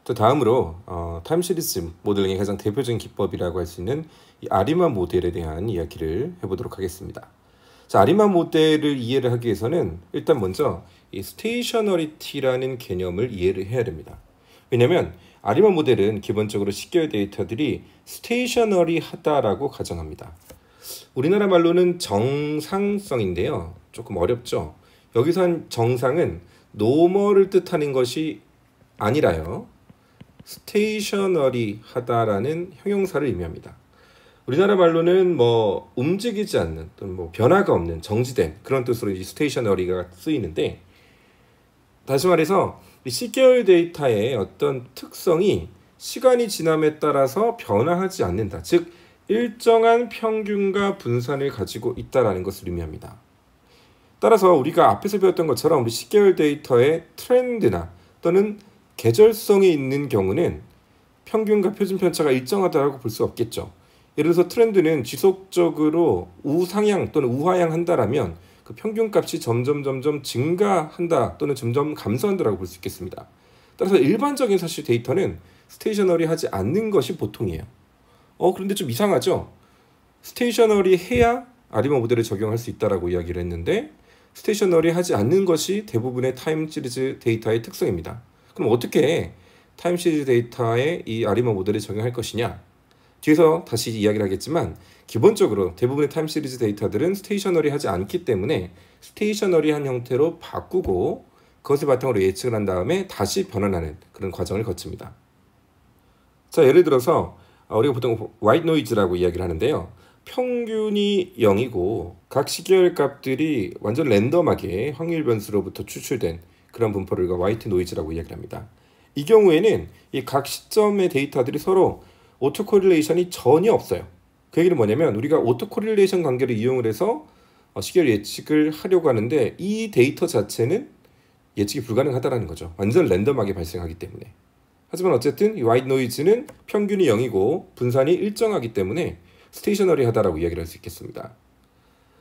또 다음으로 타임 시리즈 모델링의 가장 대표적인 기법이라고 할 수 있는 이 아리마 모델에 대한 이야기를 해보도록 하겠습니다. 자, 아리마 모델을 이해를 하기 위해서는 일단 먼저 이 스테이셔너리티라는 개념을 이해를 해야 됩니다. 왜냐하면 아리마 모델은 기본적으로 식별 데이터들이 스테이셔너리하다라고 가정합니다. 우리나라 말로는 정상성인데요. 조금 어렵죠. 여기서 한 정상은 노멀을 뜻하는 것이 아니라요. 스테이셔너리하다라는 형용사를 의미합니다. 우리나라 말로는 뭐 움직이지 않는 또는 뭐 변화가 없는 정지된 그런 뜻으로 이 스테이셔너리가 쓰이는데, 다시 말해서 이 식별 데이터의 어떤 특성이 시간이 지남에 따라서 변화하지 않는다. 즉 일정한 평균과 분산을 가지고 있다라는 것을 의미합니다. 따라서 우리가 앞에서 배웠던 것처럼 우리 식별 데이터의 트렌드나 또는 계절성이 있는 경우는 평균과 표준 편차가 일정하다고 볼 수 없겠죠. 예를 들어서 트렌드는 지속적으로 우상향 또는 우하향 한다라면 그 평균값이 점점 증가한다 또는 점점 감소한다라고 볼 수 있겠습니다. 따라서 일반적인 사실 데이터는 스테이셔너리하지 않는 것이 보통이에요. 그런데 좀 이상하죠? 스테이셔너리 해야 아리마 모델을 적용할 수 있다라고 이야기를 했는데 스테이셔너리하지 않는 것이 대부분의 타임 시리즈 데이터의 특성입니다. 그럼 어떻게 타임 시리즈 데이터에 이 아리마 모델을 적용할 것이냐? 뒤에서 다시 이야기를 하겠지만 기본적으로 대부분의 타임 시리즈 데이터들은 스테이셔너리하지 않기 때문에 스테이셔너리한 형태로 바꾸고 그것을 바탕으로 예측을 한 다음에 다시 변환하는 그런 과정을 거칩니다. 자, 예를 들어서 우리가 보통 화이트 노이즈라고 이야기를 하는데요. 평균이 0이고 각 시계열 값들이 완전 랜덤하게 확률 변수로부터 추출된 그런 분포를 우리가 화이트 노이즈라고 이야기를 합니다. 이 경우에는 이 각 시점의 데이터들이 서로 오토 코릴레이션이 전혀 없어요. 그 얘기는 뭐냐면 우리가 오토 코릴레이션 관계를 이용을 해서 시계열 예측을 하려고 하는데 이 데이터 자체는 예측이 불가능하다는 거죠. 완전 랜덤하게 발생하기 때문에. 하지만 어쨌든 이 화이트 노이즈는 평균이 0이고 분산이 일정하기 때문에 스테이셔너리하다라고 이야기를 할 수 있겠습니다.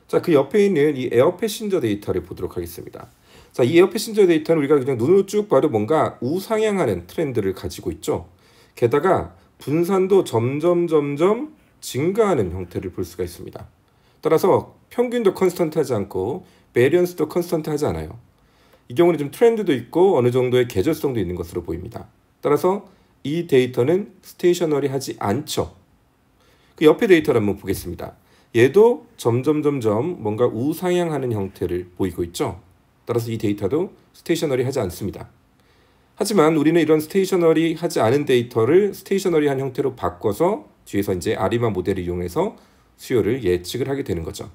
자, 그 옆에 있는 이 에어 패신저 데이터를 보도록 하겠습니다. 자, 이 에어 패신저 데이터는 우리가 그냥 눈으로 쭉 봐도 뭔가 우상향하는 트렌드를 가지고 있죠. 게다가 분산도 점점 증가하는 형태를 볼 수가 있습니다. 따라서 평균도 컨스턴트하지 않고 베리언스도 컨스턴트하지 않아요. 이 경우는 좀 트렌드도 있고 어느 정도의 계절성도 있는 것으로 보입니다. 따라서 이 데이터는 스테이셔너리하지 않죠. 그 옆에 데이터를 한번 보겠습니다. 얘도 점점 뭔가 우상향하는 형태를 보이고 있죠. 따라서 이 데이터도 스테이셔너리하지 않습니다. 하지만 우리는 이런 스테이셔너리하지 않은 데이터를 스테이셔너리한 형태로 바꿔서 뒤에서 이제 아리마 모델을 이용해서 수요를 예측을 하게 되는 거죠.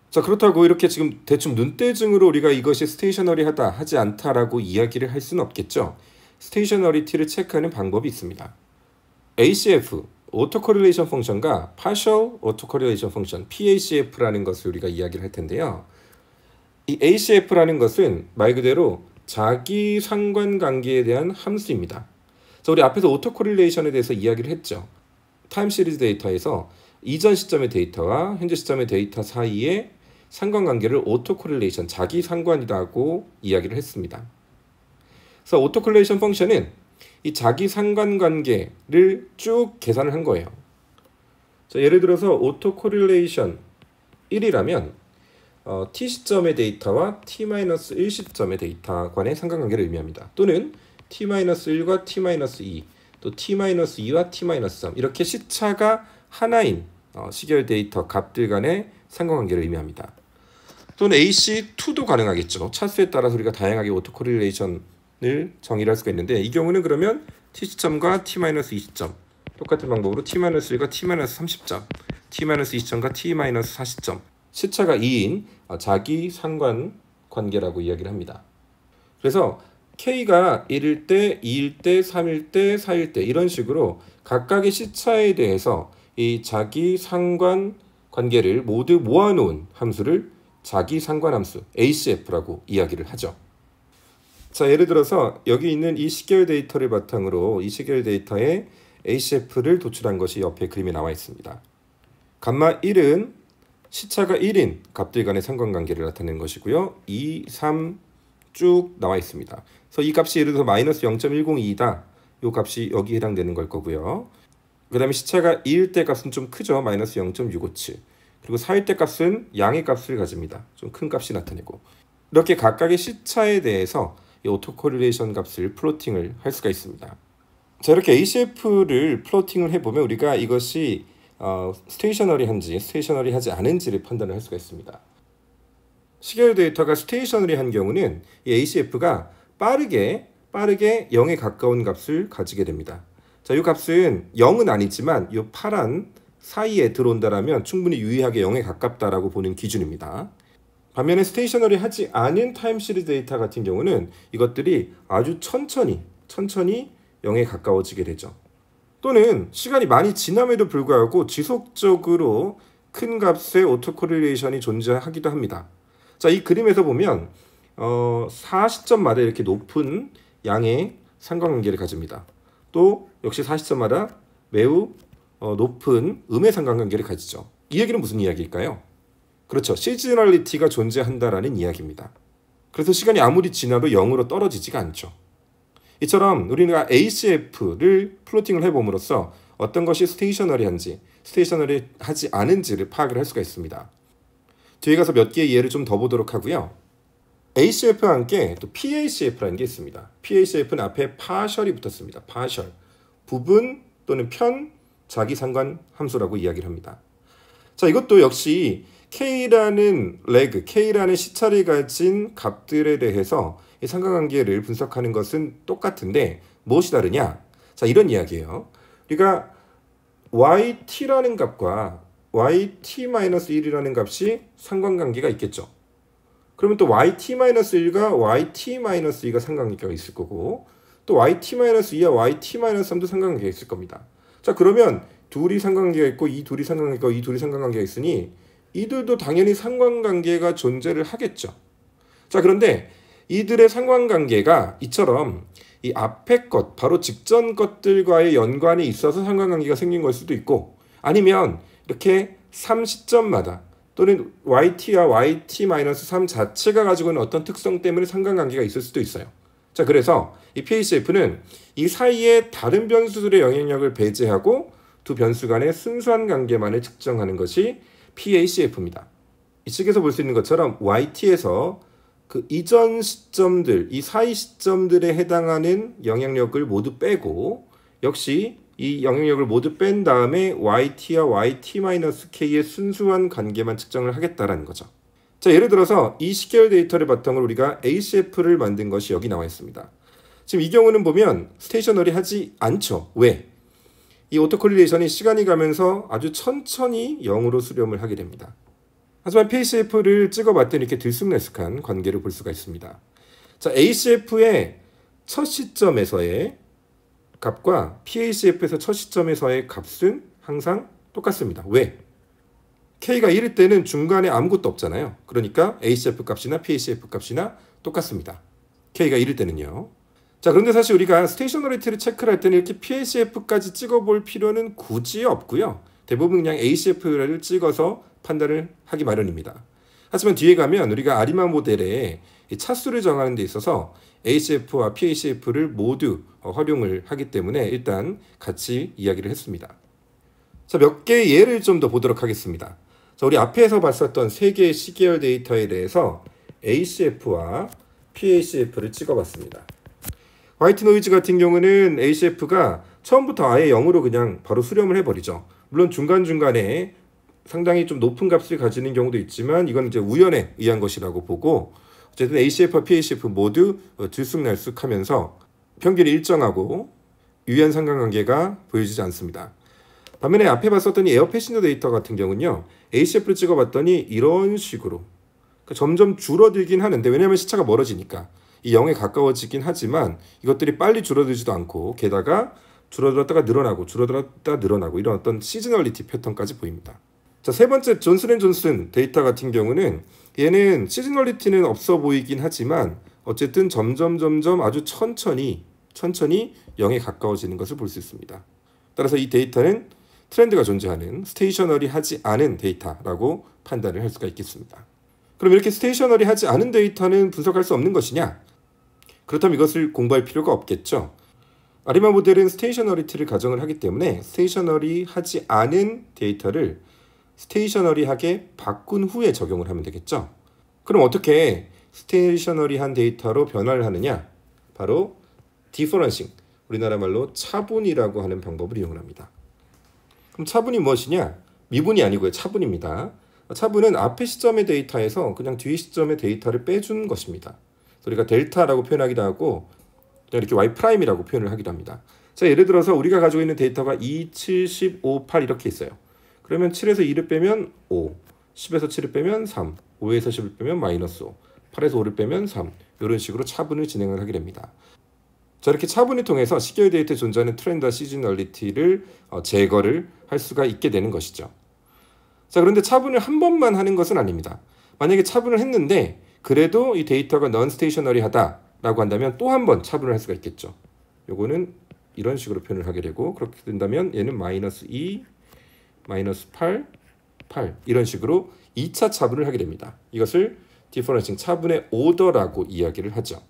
자, 그렇다고 이렇게 지금 대충 눈대중으로 우리가 이것이 스테이셔너리하다 하지 않다라고 이야기를 할 수는 없겠죠. 스테이셔너리티를 체크하는 방법이 있습니다. ACF, 오토 코릴레이션 펑션과 partial auto correlation function, PACF라는 것을 우리가 이야기를 할 텐데요. 이 ACF라는 것은 말 그대로 자기 상관관계에 대한 함수입니다. 자, 우리 앞에서 오토 코릴레이션에 대해서 이야기를 했죠. 타임 시리즈 데이터에서 이전 시점의 데이터와 현재 시점의 데이터 사이의 상관관계를 오토 코릴레이션, 자기 상관이라고 이야기를 했습니다. 그래서 오토 코릴레이션 펑션은 이 자기 상관관계를 쭉 계산을 한 거예요. 자, 예를 들어서 오토 코릴레이션 1이라면 t 시점의 데이터와 t-1 시점의 데이터 간의 상관관계를 의미합니다. 또는 t-1과 t-2, 또 t-2와 t-3 이렇게 시차가 하나인 시계열 데이터 값들 간의 상관관계를 의미합니다. 또는 AC2도 가능하겠죠. 차수에 따라서 우리가 다양하게 오토 코릴레이션을 정의를 할 수가 있는데 이 경우는 그러면 t 시점과 t-2 시점 똑같은 방법으로 t-1과 t-3 시점, t-2 시점과 t-4 시점 시차가 2인 자기 상관 관계라고 이야기를 합니다. 그래서 K가 1일 때, 2일 때, 3일 때, 4일 때 이런 식으로 각각의 시차에 대해서 이 자기 상관 관계를 모두 모아놓은 함수를 자기 상관 함수 ACF라고 이야기를 하죠. 자, 예를 들어서 여기 있는 이 시계열 데이터를 바탕으로 이 시계열 데이터에 ACF를 도출한 것이 옆에 그림에 나와 있습니다. 감마 1은 시차가 1인 값들 간의 상관관계를 나타내는 것이고요. 2, 3 쭉 나와 있습니다. 그래서 이 값이 예를 들어서 마이너스 0.102이다. 요 값이 여기 해당되는 걸 거고요. 그 다음에 시차가 2일 때 값은 좀 크죠. 마이너스 0.657. 그리고 4일 때 값은 양의 값을 가집니다. 좀 큰 값이 나타내고. 이렇게 각각의 시차에 대해서 이 오토코릴레이션 값을 플로팅을 할 수가 있습니다. 자, 이렇게 ACF를 플로팅을 해보면 우리가 이것이 스테이셔너리한지 스테이셔너리하지 않은지를 판단을 할 수가 있습니다. 시계열 데이터가 스테이셔너리한 경우는 이 ACF가 빠르게 0에 가까운 값을 가지게 됩니다. 자, 이 값은 0은 아니지만 이 파란 사이에 들어온다라면 충분히 유의하게 0에 가깝다라고 보는 기준입니다. 반면에 스테이셔너리하지 않은 타임 시리즈 데이터 같은 경우는 이것들이 아주 천천히 0에 가까워지게 되죠. 또는 시간이 많이 지남에도 불구하고 지속적으로 큰 값의 오토코릴레이션이 존재하기도 합니다. 자, 이 그림에서 보면 4시점마다 이렇게 높은 양의 상관관계를 가집니다. 또 역시 4시점마다 매우 높은 음의 상관관계를 가지죠. 이 얘기는 무슨 이야기일까요? 그렇죠. 시즈널리티가 존재한다라는 이야기입니다. 그래서 시간이 아무리 지나도 0으로 떨어지지가 않죠. 이처럼 우리가 ACF를 플로팅을 해봄으로써 어떤 것이 스테이셔너리한지 스테이셔너리하지 않은지를 파악을 할 수가 있습니다. 뒤에 가서 몇 개의 예를 좀 더 보도록 하고요. ACF와 함께 또 PACF라는 게 있습니다. PACF는 앞에 파셜이 붙었습니다. 파셜, 부분 또는 편, 자기상관 함수라고 이야기를 합니다. 자, 이것도 역시 K라는 레그, K라는 시차를 가진 값들에 대해서 이 상관관계를 분석하는 것은 똑같은데 무엇이 다르냐? 자, 이런 이야기예요. 우리가 YT라는 값과 YT-1이라는 값이 상관관계가 있겠죠. 그러면 또 YT-1과 YT-2가 상관관계가 있을 거고 또 YT-2와 YT-3도 상관관계가 있을 겁니다. 자, 그러면 둘이 상관관계가 있고 이 둘이 상관관계가 있고 이 둘이 상관관계가 있으니 이들도 당연히 상관관계가 존재를 하겠죠. 자, 그런데 이들의 상관관계가 이처럼 이 앞에 것, 바로 직전 것들과의 연관이 있어서 상관관계가 생긴 걸 수도 있고 아니면 이렇게 3시점마다 또는 YT와 YT-3 자체가 가지고 있는 어떤 특성 때문에 상관관계가 있을 수도 있어요. 자, 그래서 이 PACF는 이 사이에 다른 변수들의 영향력을 배제하고 두 변수 간의 순수한 관계만을 측정하는 것이 PACF입니다. 이 책에서 볼 수 있는 것처럼 YT에서 그 이전 시점들, 이 사이 시점들에 해당하는 영향력을 모두 빼고 역시 이 영향력을 모두 뺀 다음에 YT와 YT-K의 순수한 관계만 측정을 하겠다라는 거죠. 자, 예를 들어서 이 시계열 데이터를 바탕으로 우리가 ACF를 만든 것이 여기 나와 있습니다. 지금 이 경우는 보면 스테이셔너리하지 않죠. 왜? 이 오토코릴레이션이 시간이 가면서 아주 천천히 0으로 수렴을 하게 됩니다. 하지만 PACF를 찍어봤더니 이렇게 들쑥날쑥한 관계를 볼 수가 있습니다. 자, ACF의 첫 시점에서의 값과 PACF에서 첫 시점에서의 값은 항상 똑같습니다. 왜? K가 1일 때는 중간에 아무것도 없잖아요. 그러니까 ACF 값이나 PACF 값이나 똑같습니다. K가 1일 때는요. 자, 그런데 사실 우리가 스테이셔너리티를 체크를 할 때는 이렇게 PACF까지 찍어볼 필요는 굳이 없고요. 대부분 그냥 ACF를 찍어서 판단을 하기 마련입니다. 하지만 뒤에 가면 우리가 아리마 모델의 차수를 정하는 데 있어서 ACF와 PACF를 모두 활용을 하기 때문에 일단 같이 이야기를 했습니다. 자, 몇 개의 예를 좀 더 보도록 하겠습니다. 자, 우리 앞에서 봤었던 세 개의 시계열 데이터에 대해서 ACF와 PACF를 찍어봤습니다. 화이트 노이즈 같은 경우는 ACF가 처음부터 아예 0으로 그냥 바로 수렴을 해버리죠. 물론 중간중간에 상당히 좀 높은 값을 가지는 경우도 있지만 이건 이제 우연에 의한 것이라고 보고 어쨌든 ACF와 PACF 모두 들쑥날쑥하면서 평균이 일정하고 유의한 상관관계가 보여지지 않습니다. 반면에 앞에 봤었던 이 에어 패신저 데이터 같은 경우는요. ACF를 찍어봤더니 이런 식으로 점점 줄어들긴 하는데 왜냐하면 시차가 멀어지니까 이 0에 가까워지긴 하지만 이것들이 빨리 줄어들지도 않고 게다가 줄어들었다가 늘어나고 줄어들었다 늘어나고 이런 어떤 시즈널리티 패턴까지 보입니다. 자, 세 번째 존슨앤존슨 데이터 같은 경우는 얘는 시즈널리티는 없어 보이긴 하지만 어쨌든 점점 아주 천천히 0에 가까워지는 것을 볼 수 있습니다. 따라서 이 데이터는 트렌드가 존재하는 스테이셔너리하지 않은 데이터라고 판단을 할 수가 있겠습니다. 그럼 이렇게 스테이셔너리하지 않은 데이터는 분석할 수 없는 것이냐? 그렇다면 이것을 공부할 필요가 없겠죠. 아리마 모델은 스테이셔너리티를 가정을 하기 때문에 스테이셔너리하지 않은 데이터를 스테이셔너리하게 바꾼 후에 적용을 하면 되겠죠. 그럼 어떻게 스테이셔너리한 데이터로 변화를 하느냐? 바로 디퍼런싱, 우리나라 말로 차분이라고 하는 방법을 이용합니다. 그럼 차분이 무엇이냐? 미분이 아니고요. 차분입니다. 차분은 앞의 시점의 데이터에서 그냥 뒤 시점의 데이터를 빼주는 것입니다. 우리가 델타라고 표현하기도 하고 이렇게 y'이라고 표현을 하기도 합니다. 자, 예를 들어서 우리가 가지고 있는 데이터가 2, 7, 10, 5, 8 이렇게 있어요. 그러면 7에서 2를 빼면 5, 10에서 7을 빼면 3, 5에서 10을 빼면 마이너스 5, 8에서 5를 빼면 3, 이런 식으로 차분을 진행을 하게 됩니다. 자, 이렇게 차분을 통해서 시계의 데이터에 존재하는 트렌드와 시즈널리티를 제거를 할 수가 있게 되는 것이죠. 자, 그런데 차분을 한 번만 하는 것은 아닙니다. 만약에 차분을 했는데 그래도 이 데이터가 non-stationary하다라고 한다면 또 한 번 차분을 할 수가 있겠죠. 요거는 이런 식으로 표현을 하게 되고, 그렇게 된다면 얘는 마이너스 2, 마이너스 8, 8 이런 식으로 2차 차분을 하게 됩니다. 이것을 디퍼런싱, 차분의 오더라고 이야기를 하죠.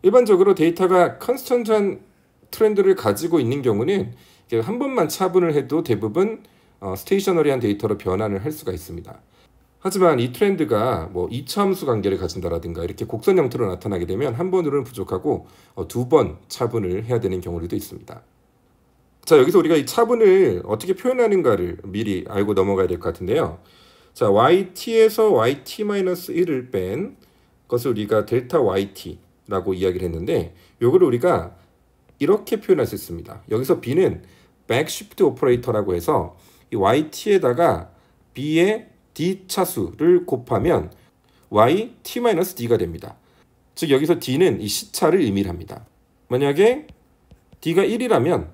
일반적으로 데이터가 컨스턴트한 트렌드를 가지고 있는 경우는 한 번만 차분을 해도 대부분 스테이셔너리한 데이터로 변환을 할 수가 있습니다. 하지만 이 트렌드가 뭐 2차 함수 관계를 가진다라든가 이렇게 곡선 형태로 나타나게 되면 한 번으로는 부족하고 두 번 차분을 해야 되는 경우도 있습니다. 자, 여기서 우리가 이 차분을 어떻게 표현하는가를 미리 알고 넘어가야 될 것 같은데요. 자, yt에서 yt-1을 뺀 것을 우리가 델타 yt라고 이야기를 했는데, 요거를 우리가 이렇게 표현할 수 있습니다. 여기서 b는 백시프트 오퍼레이터라고 해서 이 yt에다가 b의 d 차수를 곱하면 yt-d가 됩니다. 즉 여기서 d는 이 시차를 의미를 합니다. 만약에 d가 1이라면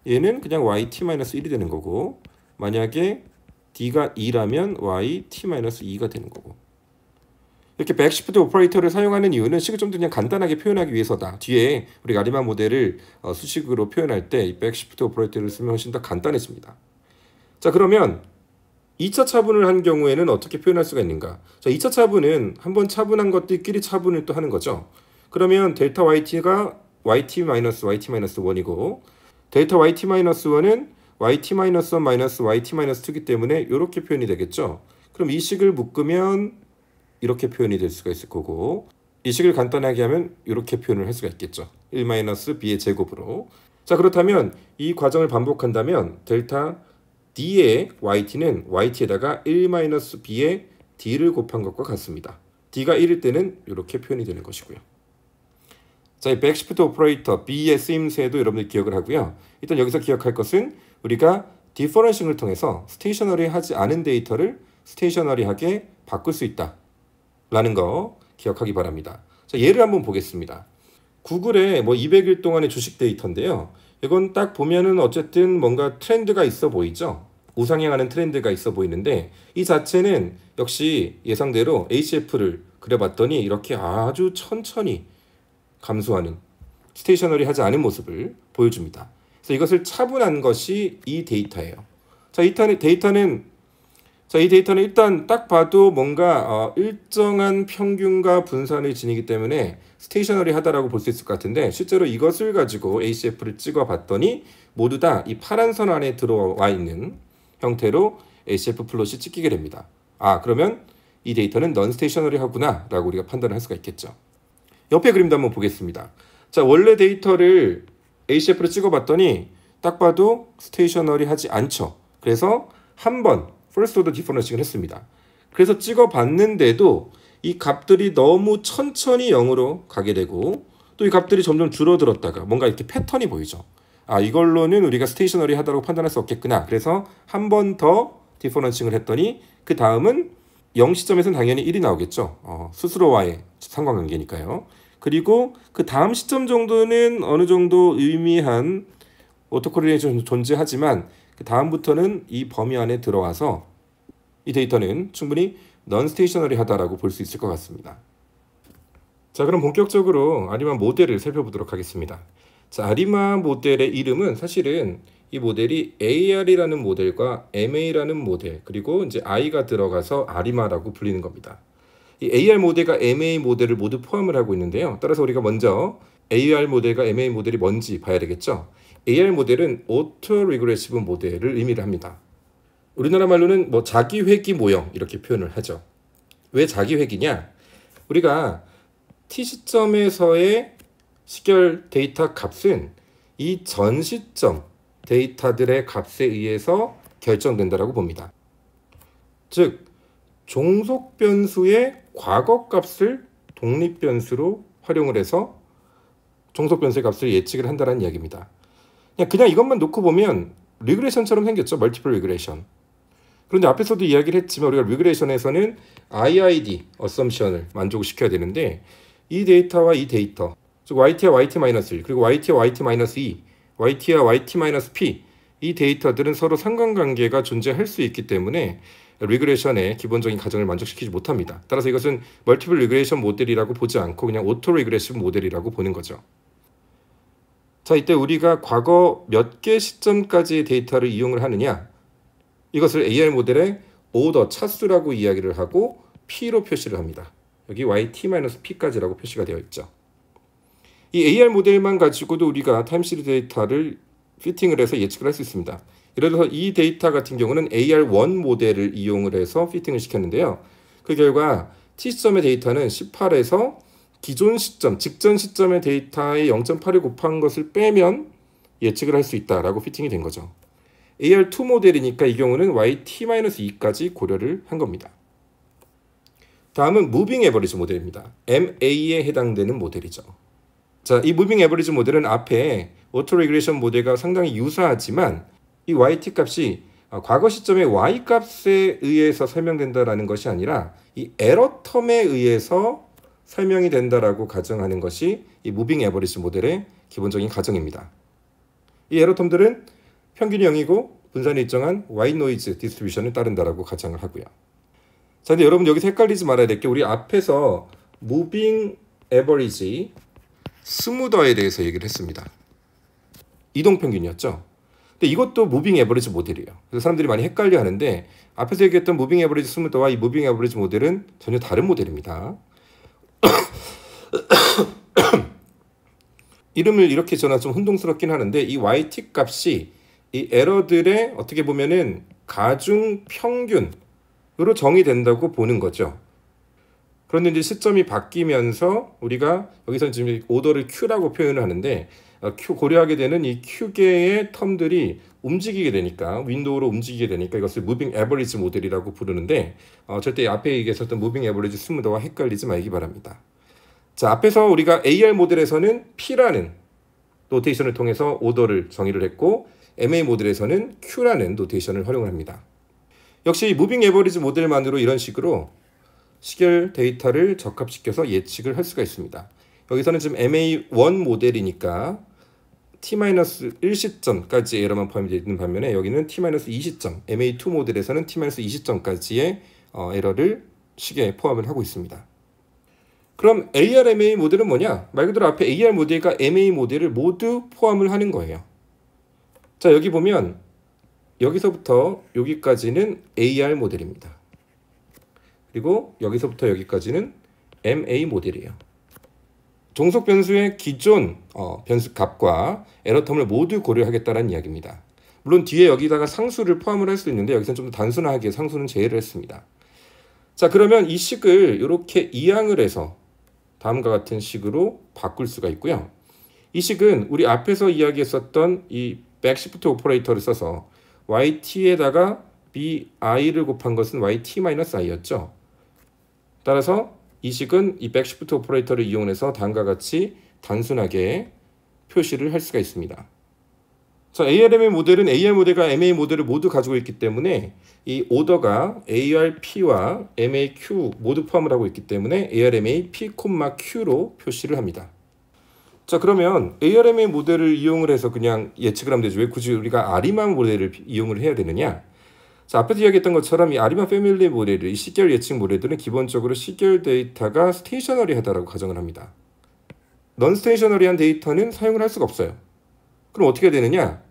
얘는 그냥 yt-1이 되는 거고, 만약에 d가 2라면 yt-2가 되는 거고. 이렇게 백시프트 오퍼레이터를 사용하는 이유는 식을 좀 더 그냥 간단하게 표현하기 위해서다. 뒤에 우리 아리마 모델을 수식으로 표현할 때 이 백시프트 오퍼레이터를 쓰면 훨씬 더 간단해집니다. 자, 그러면 2차 차분을 한 경우에는 어떻게 표현할 수가 있는가? 자, 2차 차분은 한번 차분한 것들끼리 차분을 또 하는 거죠. 그러면 델타 yt가 yt-1이고 델타 yt-1은 yt-1 yt-2이기 때문에 이렇게 표현이 되겠죠. 그럼 이 식을 묶으면 이렇게 표현이 될 수가 있을 거고, 이 식을 간단하게 하면 이렇게 표현을 할 수가 있겠죠. 1-b의 제곱으로. 자, 그렇다면 이 과정을 반복한다면 델타 d의 yt는 yt에다가 1-b의 d를 곱한 것과 같습니다. d가 1일 때는 이렇게 표현이 되는 것이고요. 자, 이 백시프트 오퍼레이터 b의 쓰임새도 여러분들 기억을 하고요. 일단 여기서 기억할 것은 우리가 디퍼런싱을 통해서 스테이셔너리하지 않은 데이터를 스테이셔너리하게 바꿀 수 있다 라는 거 기억하기 바랍니다. 자, 예를 한번 보겠습니다. 구글의 200일 동안의 주식 데이터인데요. 이건 딱 보면은 어쨌든 뭔가 트렌드가 있어 보이죠. 우상향하는 트렌드가 있어 보이는데, 이 자체는 역시 예상대로 HF를 그려봤더니 이렇게 아주 천천히 감소하는 스테이셔너리 하지 않은 모습을 보여줍니다. 그래서 이것을 차분한 것이 이 데이터예요. 자, 이 데이터는 일단 딱 봐도 뭔가 일정한 평균과 분산을 지니기 때문에 스테이셔너리 하다라고 볼 수 있을 것 같은데, 실제로 이것을 가지고 HCF를 찍어 봤더니 모두 다 이 파란 선 안에 들어와 있는 형태로 HCF 플롯이 찍히게 됩니다. 아, 그러면 이 데이터는 넌 스테이셔너리 하구나 라고 우리가 판단을 할 수가 있겠죠. 옆에 그림도 한번 보겠습니다. 자, 원래 데이터를 HCF를 찍어 봤더니 딱 봐도 스테이셔너리 하지 않죠. 그래서 한번 퍼스트 오더 디퍼런싱을 했습니다. 그래서 찍어 봤는데도 이 값들이 너무 천천히 0으로 가게 되고, 또 이 값들이 점점 줄어들었다가 뭔가 이렇게 패턴이 보이죠. 아, 이걸로는 우리가 스테이셔너리 하다고 판단할 수 없겠구나. 그래서 한 번 더 디퍼런싱을 했더니 그 다음은 0 시점에서는 당연히 1이 나오겠죠. 스스로와의 상관관계니까요. 그리고 그 다음 시점 정도는 어느 정도 의미한 오토코릴레이션이 존재하지만 그 다음부터는 이 범위 안에 들어와서 이 데이터는 충분히 non-stationary 하다라고 볼 수 있을 것 같습니다. 자, 그럼 본격적으로 아리마 모델을 살펴보도록 하겠습니다. 자, 아리마 모델의 이름은 사실은 이 모델이 AR이라는 모델과 MA라는 모델, 그리고 이제 I가 들어가서 아리마라고 불리는 겁니다. 이 AR 모델과 MA 모델을 모두 포함을 하고 있는데요. 따라서 우리가 먼저 AR 모델과 MA 모델이 뭔지 봐야 되겠죠. AR 모델은 오토 리그레시브 모델을 의미를 합니다. 우리나라 말로는 뭐 자기회귀 모형 이렇게 표현을 하죠. 왜 자기회귀냐? 우리가 T 시점에서의 시결 데이터 값은 이 전 시점 데이터들의 값에 의해서 결정된다라고 봅니다. 즉 종속 변수의 과거 값을 독립 변수로 활용을 해서 종속 변수의 값을 예측을 한다는 이야기입니다. 그냥 이것만 놓고 보면 리그레이션처럼 생겼죠. 멀티플 리그레이션. 그런데 앞에서도 이야기를 했지만 우리가 리그레이션에서는 IID 어썸션을 만족시켜야 되는데 이 데이터와 이 데이터, 즉 YT와 YT-1 그리고 YT와 YT-2, YT와 YT-P 이 데이터들은 서로 상관관계가 존재할 수 있기 때문에 리그레이션의 기본적인 가정을 만족시키지 못합니다. 따라서 이것은 멀티플 리그레이션 모델이라고 보지 않고 그냥 오토 리그레시브 모델이라고 보는 거죠. 자, 이때 우리가 과거 몇 개 시점까지의 데이터를 이용을 하느냐? 이것을 AR 모델의 오더, 차수라고 이야기를 하고 P로 표시를 합니다. 여기 YT-P까지라고 표시가 되어 있죠. 이 AR 모델만 가지고도 우리가 타임 시리즈 데이터를 피팅을 해서 예측을 할 수 있습니다. 예를 들어서 이 데이터 같은 경우는 AR1 모델을 이용을 해서 피팅을 시켰는데요. 그 결과 T시점의 데이터는 18에서 기존 시점, 직전 시점의 데이터의 0.8을 곱한 것을 빼면 예측을 할 수 있다라고 피팅이 된 거죠. AR2 모델이니까 이 경우는 YT-2까지 고려를 한 겁니다. 다음은 무빙 에버리지 모델입니다. MA에 해당되는 모델이죠. 자, 이 무빙 에버리지 모델은 앞에 오토 리그레이션 모델과 상당히 유사하지만 이 YT 값이 과거 시점의 Y 값에 의해서 설명된다라는 것이 아니라 이 에러 텀에 의해서 설명이 된다라고 가정하는 것이 이 무빙 에버리지 모델의 기본적인 가정입니다. 이 에러 텀들은 평균이 0이고 분산이 일정한 와이트 노이즈 디스트리뷰션을 따른다라고 가정을 하고요. 자, 근데 여러분 여기서 헷갈리지 말아야 될 게 우리 앞에서 무빙 에버리지 스무더에 대해서 얘기를 했습니다. 이동평균이었죠. 근데 이것도 무빙 에버리지 모델이에요. 그래서 사람들이 많이 헷갈려 하는데 앞에서 얘기했던 무빙 에버리지 스무더와 이 무빙 에버리지 모델은 전혀 다른 모델입니다. 이름을 이렇게 전하 좀 혼동스럽긴 하는데 이 YT 값이 이 에러들의 어떻게 보면은 가중 평균으로 정의된다고 보는 거죠. 그런데 이제 시점이 바뀌면서 우리가 여기서 지금 오더를 Q라고 표현을 하는데 고려하게 되는 이 Q계의 텀들이 움직이게 되니까 윈도우로 움직이게 되니까 이것을 무빙 에버리지 모델이라고 부르는데 절대 앞에 얘기했었던 무빙 에버리지 스무더와 헷갈리지 말기 바랍니다. 자, 앞에서 우리가 AR 모델에서는 P라는 노테이션을 통해서 오더를 정의를 했고 MA 모델에서는 Q라는 노테이션을 활용을 합니다. 역시 무빙 에버리지 모델만으로 이런 식으로 시결 데이터를 적합시켜서 예측을 할 수가 있습니다. 여기서는 지금 MA1 모델이니까 T-1 시점까지 에러만 포함이 되어 있는 반면에 여기는 T-2 시점, MA2 모델에서는 T-2 시점까지의 에러를 시계에 포함을 하고 있습니다. 그럼 AR, MA 모델은 뭐냐? 말 그대로 앞에 AR 모델과 MA 모델을 모두 포함을 하는 거예요. 자, 여기 보면 여기서부터 여기까지는 AR 모델입니다. 그리고 여기서부터 여기까지는 MA 모델이에요. 종속 변수의 기존 변수 값과 에러 텀을 모두 고려하겠다는 이야기입니다. 물론 뒤에 여기다가 상수를 포함을 할 수 있는데 여기서는 좀 더 단순하게 상수는 제외를 했습니다. 자, 그러면 이 식을 이렇게 이항을 해서 다음과 같은 식으로 바꿀 수가 있고요. 이 식은 우리 앞에서 이야기했었던 이 백시프트 오퍼레이터를 써서 YT에다가 BI를 곱한 것은 YT-I였죠. 따라서 이 식은 이 백시프트 오퍼레이터를 이용해서 다음과 같이 단순하게 표시를 할 수가 있습니다. 자, ARMA 모델은 AR 모델과 MA 모델을 모두 가지고 있기 때문에 이 오더가 ARP와 MAQ 모두 포함을 하고 있기 때문에 ARMA P, Q로 표시를 합니다. 자, 그러면 ARMA 모델을 이용을 해서 그냥 예측을 하면 되죠. 왜 굳이 우리가 아리마 모델을 이용을 해야 되느냐? 자, 앞에서 이야기했던 것처럼 이 아리마 패밀리 모델을, 이 시결 예측 모델들은 기본적으로 시결 데이터가 스테이셔너리하다라고 가정을 합니다. 넌 스테이셔너리한 데이터는 사용을 할 수가 없어요. 그럼 어떻게 되느냐?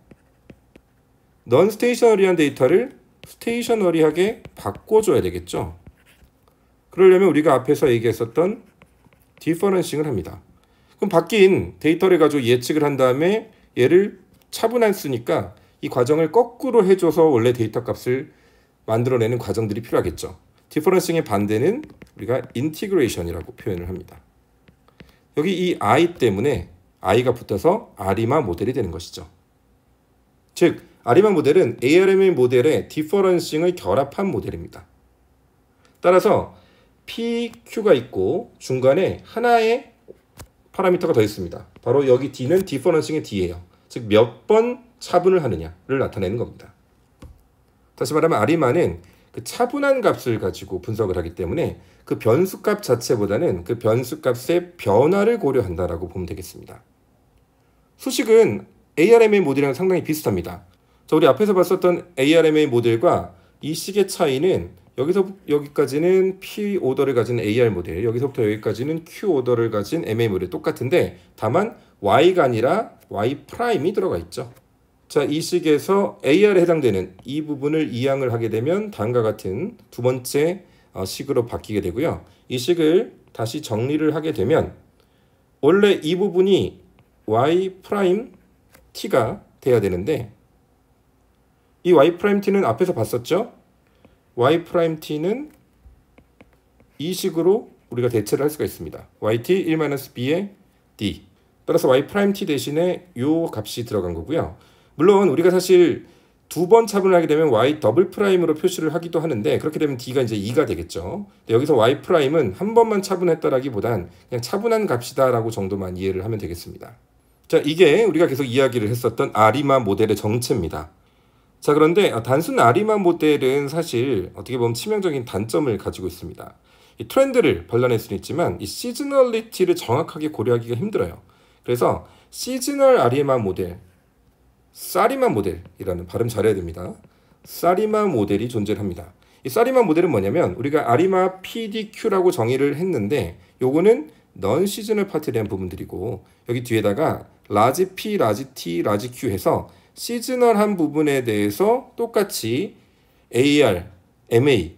넌 스테이셔너리한 데이터를 스테이셔너리하게 바꿔줘야 되겠죠. 그러려면 우리가 앞에서 얘기했었던 디퍼런싱을 합니다. 그럼 바뀐 데이터를 가지고 예측을 한 다음에 얘를 차분했으니까 이 과정을 거꾸로 해줘서 원래 데이터 값을 만들어내는 과정들이 필요하겠죠. 디퍼런싱의 반대는 우리가 인티그레이션이라고 표현을 합니다. 여기 이 I 때문에 I가 붙어서 아리마 모델이 되는 것이죠. 즉 아리마 모델은 ARMA 모델의 디퍼런싱을 결합한 모델입니다. 따라서 PQ가 있고 중간에 하나의 파라미터가 더 있습니다. 바로 여기 D는 디퍼런싱의 D예요. 즉 몇 번 차분을 하느냐를 나타내는 겁니다. 다시 말하면 아리마는 그 차분한 값을 가지고 분석을 하기 때문에 그 변수값 자체보다는 그 변수값의 변화를 고려한다라고 보면 되겠습니다. 수식은 ARMA 모델이랑 상당히 비슷합니다. 자, 우리 앞에서 봤었던 ARMA 모델과 이 식의 차이는 여기서 여기까지는 P 오더를 가진 AR 모델, 여기서부터 여기까지는 Q 오더를 가진 MA 모델 똑같은데 다만 Y가 아니라 Y 프라임이 들어가 있죠. 자, 이 식에서 AR에 해당되는 이 부분을 이항을 하게 되면 다음과 같은 두 번째 식으로 바뀌게 되고요. 이 식을 다시 정리를 하게 되면 원래 이 부분이 Y 프라임 T가 돼야 되는데 이 Y 프라임 T는 앞에서 봤었죠? Y 프라임 T는 이 식으로 우리가 대체를 할 수가 있습니다. YT 1-B의 D. 따라서 Y 프라임 T 대신에 이 값이 들어간 거고요. 물론 우리가 사실 두 번 차분을 하게 되면 Y 더블 프라임으로 표시를 하기도 하는데 그렇게 되면 D가 이제 2가 되겠죠. 여기서 Y 프라임은 한 번만 차분했다라기보단 그냥 차분한 값이다라고 정도만 이해를 하면 되겠습니다. 자, 이게 우리가 계속 이야기를 했었던 아리마 모델의 정체입니다. 자, 그런데 단순 아리마 모델은 사실 어떻게 보면 치명적인 단점을 가지고 있습니다. 이 트렌드를 발견할 수는 있지만 이 시즈널리티를 정확하게 고려하기가 힘들어요. 그래서 시즈널 아리마 모델, 사리마 모델이라는 발음 잘해야 됩니다. 사리마 모델이 존재합니다. 이 사리마 모델은 뭐냐면 우리가 아리마 PDQ라고 정의를 했는데 요거는 넌 시즈널 파트에 대한 부분들이고 여기 뒤에다가 라지 P, 라지 T, 라지 Q 해서 시즈널한 부분에 대해서 똑같이 AR, MA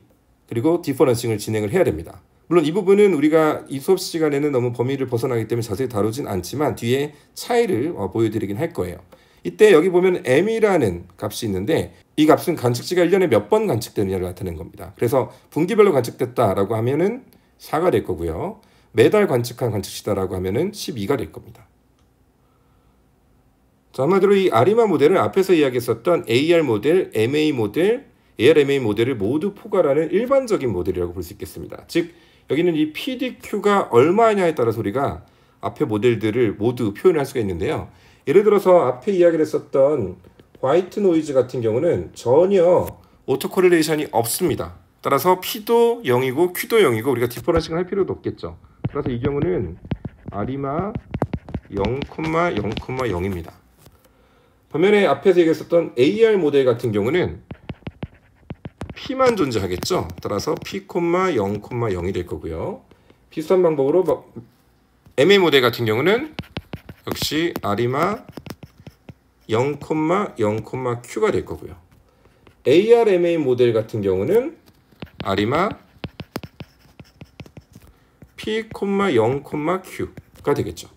그리고 디퍼런싱을 진행을 해야 됩니다. 물론 이 부분은 우리가 이 수업 시간에는 너무 범위를 벗어나기 때문에 자세히 다루진 않지만 뒤에 차이를 보여드리긴 할 거예요. 이때 여기 보면 M이라는 값이 있는데 이 값은 관측치가 1년에 몇 번 관측되느냐를 나타내는 겁니다. 그래서 분기별로 관측됐다라고 하면은 4가 될 거고요. 매달 관측한 관측치다라고 하면은 12가 될 겁니다. 자, 한마디로 이 아리마 모델은 앞에서 이야기했었던 AR 모델, MA 모델, ARMA 모델을 모두 포괄하는 일반적인 모델이라고 볼 수 있겠습니다. 즉 여기는 이 PDQ가 얼마냐에 따라서 우리가 앞에 모델들을 모두 표현할 수가 있는데요. 예를 들어서 앞에 이야기를 했었던 화이트 노이즈 같은 경우는 전혀 오토 코릴레이션이 없습니다. 따라서 P도 0이고 Q도 0이고 우리가 디퍼런싱을 할 필요도 없겠죠. 따라서 이 경우는 아리마 0,0,0입니다. 반면에 앞에서 얘기했었던 AR 모델 같은 경우는 P만 존재하겠죠. 따라서 P, 0,0이 될 거고요. 비슷한 방법으로 MA 모델 같은 경우는 역시 아리마 0,0,Q가 될 거고요. ARMA 모델 같은 경우는 아리마 P, 0,Q가 되겠죠.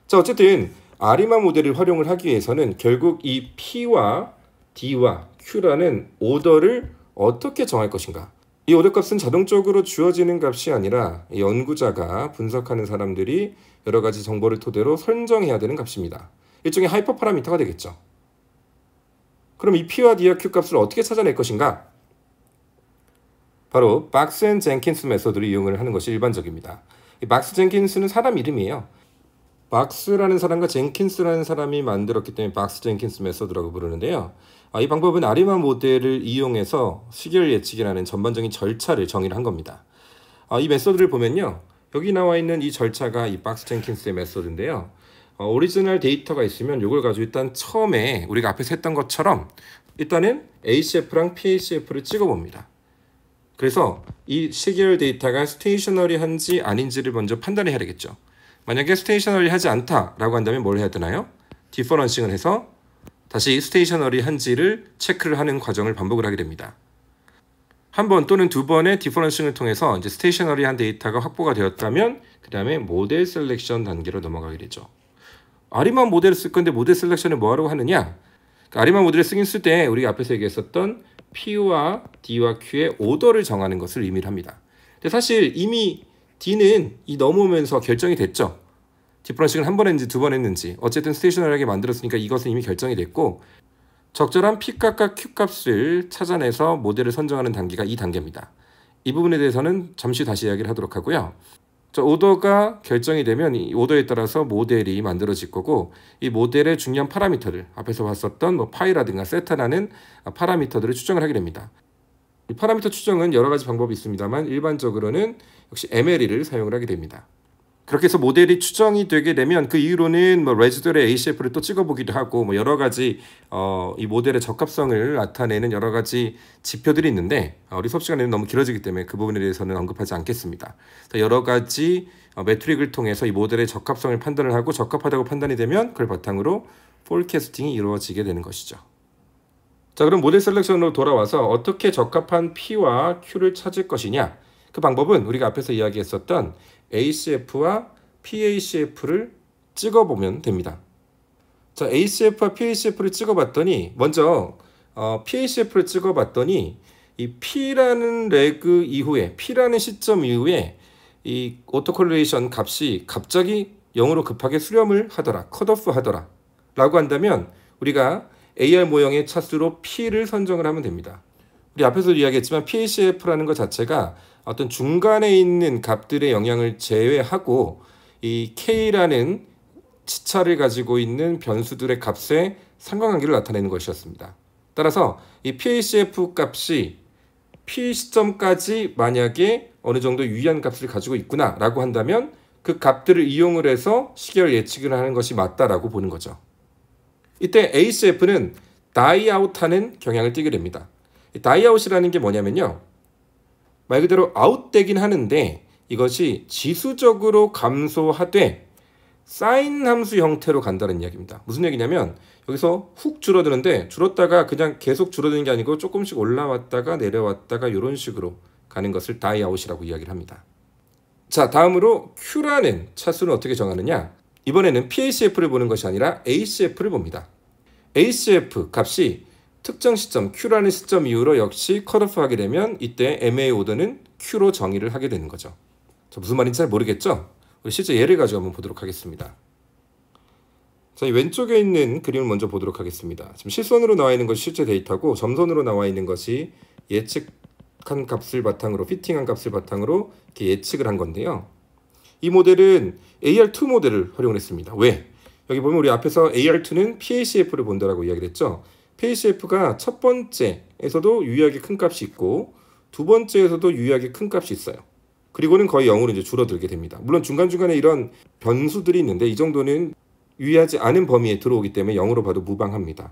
자, 어쨌든 아리마 모델을 활용을 하기 위해서는 결국 이 P와 D와 Q라는 오더를 어떻게 정할 것인가. 이 오더 값은 자동적으로 주어지는 값이 아니라 연구자가 분석하는 사람들이 여러 가지 정보를 토대로 선정해야 되는 값입니다. 일종의 하이퍼 파라미터가 되겠죠. 그럼 이 P와 D와 Q 값을 어떻게 찾아낼 것인가? 바로 박스 앤 젠킨스 메소드를 이용을 하는 것이 일반적입니다. 이 박스 젠킨스는 사람 이름이에요. 박스라는 사람과 젠킨스라는 사람이 만들었기 때문에 박스 젠킨스 메소드라고 부르는데요. 이 방법은 아리마 모델을 이용해서 시계열 예측이라는 전반적인 절차를 정의를 한 겁니다. 이 메소드를 보면요. 여기 나와 있는 이 절차가 이 박스 젠킨스의 메소드인데요. 오리지널 데이터가 있으면 이걸 가지고 일단 처음에 우리가 앞에서 했던 것처럼 일단은 ACF랑 PACF를 찍어봅니다. 그래서 이 시계열 데이터가 스테이셔너리한지 아닌지를 먼저 판단해야 되겠죠. 만약에 스테이셔너리하지 않다라고 한다면 뭘 해야 되나요? 디퍼런싱을 해서 다시 스테이셔너리한지를 체크를 하는 과정을 반복을 하게 됩니다. 한 번 또는 두 번의 디퍼런싱을 통해서 이제 스테이셔너리한 데이터가 확보가 되었다면 그 다음에 모델 셀렉션 단계로 넘어가게 되죠. 아리만 모델을 쓸 건데 모델 셀렉션을 뭐하러 하느냐? 아리만 모델을 쓰긴 쓸 때 우리가 앞에서 얘기했었던 P와 D와 Q의 오더를 정하는 것을 의미를 합니다. 근데 사실 이미 D는 이 넘어오면서 결정이 됐죠. 디퍼런싱을 한 번 했는지 두 번 했는지 어쨌든 스테이셔너리하게 만들었으니까 이것은 이미 결정이 됐고 적절한 P값과 Q값을 찾아내서 모델을 선정하는 단계가 이 단계입니다. 이 부분에 대해서는 잠시 다시 이야기를 하도록 하고요. 오더가 결정이 되면 이 오더에 따라서 모델이 만들어질 거고 이 모델의 중요한 파라미터를 앞에서 봤었던 뭐 파이라든가 세타라는 파라미터들을 추정을 하게 됩니다. 이 파라미터 추정은 여러 가지 방법이 있습니다만 일반적으로는 역시 MLE를 사용을 하게 됩니다. 그렇게 해서 모델이 추정이 되게 되면 그 이후로는 뭐 레지듀얼의 ACF를 또 찍어보기도 하고 뭐 여러 가지 이 모델의 적합성을 나타내는 여러 가지 지표들이 있는데 우리 수업 시간에는 너무 길어지기 때문에 그 부분에 대해서는 언급하지 않겠습니다. 여러 가지 매트릭을 통해서 이 모델의 적합성을 판단을 하고 적합하다고 판단이 되면 그걸 바탕으로 폴캐스팅이 이루어지게 되는 것이죠. 자, 그럼 모델 셀렉션으로 돌아와서 어떻게 적합한 P와 Q를 찾을 것이냐? 그 방법은 우리가 앞에서 이야기했었던 ACF와 PACF를 찍어보면 됩니다. 자, ACF와 PACF를 찍어봤더니 먼저 PACF를 찍어봤더니 이 P라는 레그 이후에 P라는 시점 이후에 이 오토콜레이션 값이 갑자기 0으로 급하게 수렴을 하더라, 컷오프 하더라 라고 한다면 우리가 AR 모형의 차수로 P를 선정을 하면 됩니다. 우리 앞에서 이야기했지만 PACF라는 것 자체가 어떤 중간에 있는 값들의 영향을 제외하고 이 K라는 치차를 가지고 있는 변수들의 값의 상관관계를 나타내는 것이었습니다. 따라서 이 PACF 값이 P 시점까지 만약에 어느 정도 유의한 값을 가지고 있구나 라고 한다면 그 값들을 이용을 해서 시계열 예측을 하는 것이 맞다라고 보는 거죠. 이때 ACF는 다이아웃하는 경향을 띠게 됩니다. 다이아웃이라는 게 뭐냐면요, 말 그대로 아웃되긴 하는데 이것이 지수적으로 감소하되 사인 함수 형태로 간다는 이야기입니다. 무슨 얘기냐면 여기서 훅 줄어드는데 줄었다가 그냥 계속 줄어드는 게 아니고 조금씩 올라왔다가 내려왔다가 이런 식으로 가는 것을 다이아웃이라고 이야기를 합니다. 자, 다음으로 Q라는 차수는 어떻게 정하느냐? 이번에는 PACF를 보는 것이 아니라 ACF를 봅니다. ACF 값이 특정 시점 Q라는 시점 이후로 역시 컷오프 하게 되면 이때 MA 오더는 Q로 정의를 하게 되는 거죠. 무슨 말인지 잘 모르겠죠? 우리 실제 예를 가지고 한번 보도록 하겠습니다. 자, 이 왼쪽에 있는 그림을 먼저 보도록 하겠습니다. 지금 실선으로 나와 있는 것이 실제 데이터고 점선으로 나와 있는 것이 예측한 값을 바탕으로 피팅한 값을 바탕으로 이렇게 예측을 한 건데요. 이 모델은 AR2 모델을 활용을 했습니다. 왜? 여기 보면 우리 앞에서 AR2는 PACF를 본다라고 이야기를 했죠. PACF가 첫 번째에서도 유의하게 큰 값이 있고 두 번째에서도 유의하게 큰 값이 있어요. 그리고는 거의 0으로 이제 줄어들게 됩니다. 물론 중간중간에 이런 변수들이 있는데 이 정도는 유의하지 않은 범위에 들어오기 때문에 0으로 봐도 무방합니다.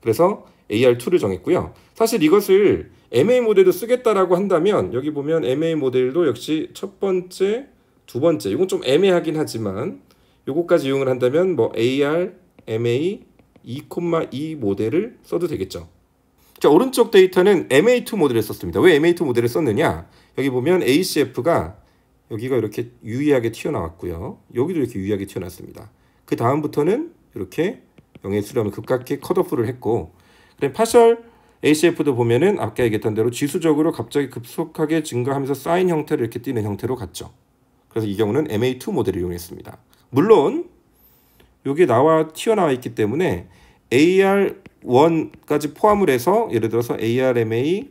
그래서 AR2를 정했고요. 사실 이것을 MA 모델도 쓰겠다라고 한다면 여기 보면 MA 모델도 역시 첫 번째, 두 번째 이건 좀 애매하긴 하지만 요거까지 이용을 한다면 뭐 AR, MA 2,2 모델을 써도 되겠죠. 자, 오른쪽 데이터는 MA2 모델을 썼습니다. 왜 MA2 모델을 썼느냐? 여기 보면 ACF가 여기가 이렇게 유의하게 튀어나왔고요. 여기도 이렇게 유의하게 튀어나왔습니다. 그 다음부터는 이렇게 0의 수렴을 급격히 컷오프를 했고, 그다음 파셜 ACF도 보면은 아까 얘기했던 대로 지수적으로 갑자기 급속하게 증가하면서 사인 형태를 이렇게 띄는 형태로 갔죠. 그래서 이 경우는 MA2 모델을 이용했습니다. 물론 여기 튀어나와 있기 때문에 AR1까지 포함을 해서 예를 들어서 ARMA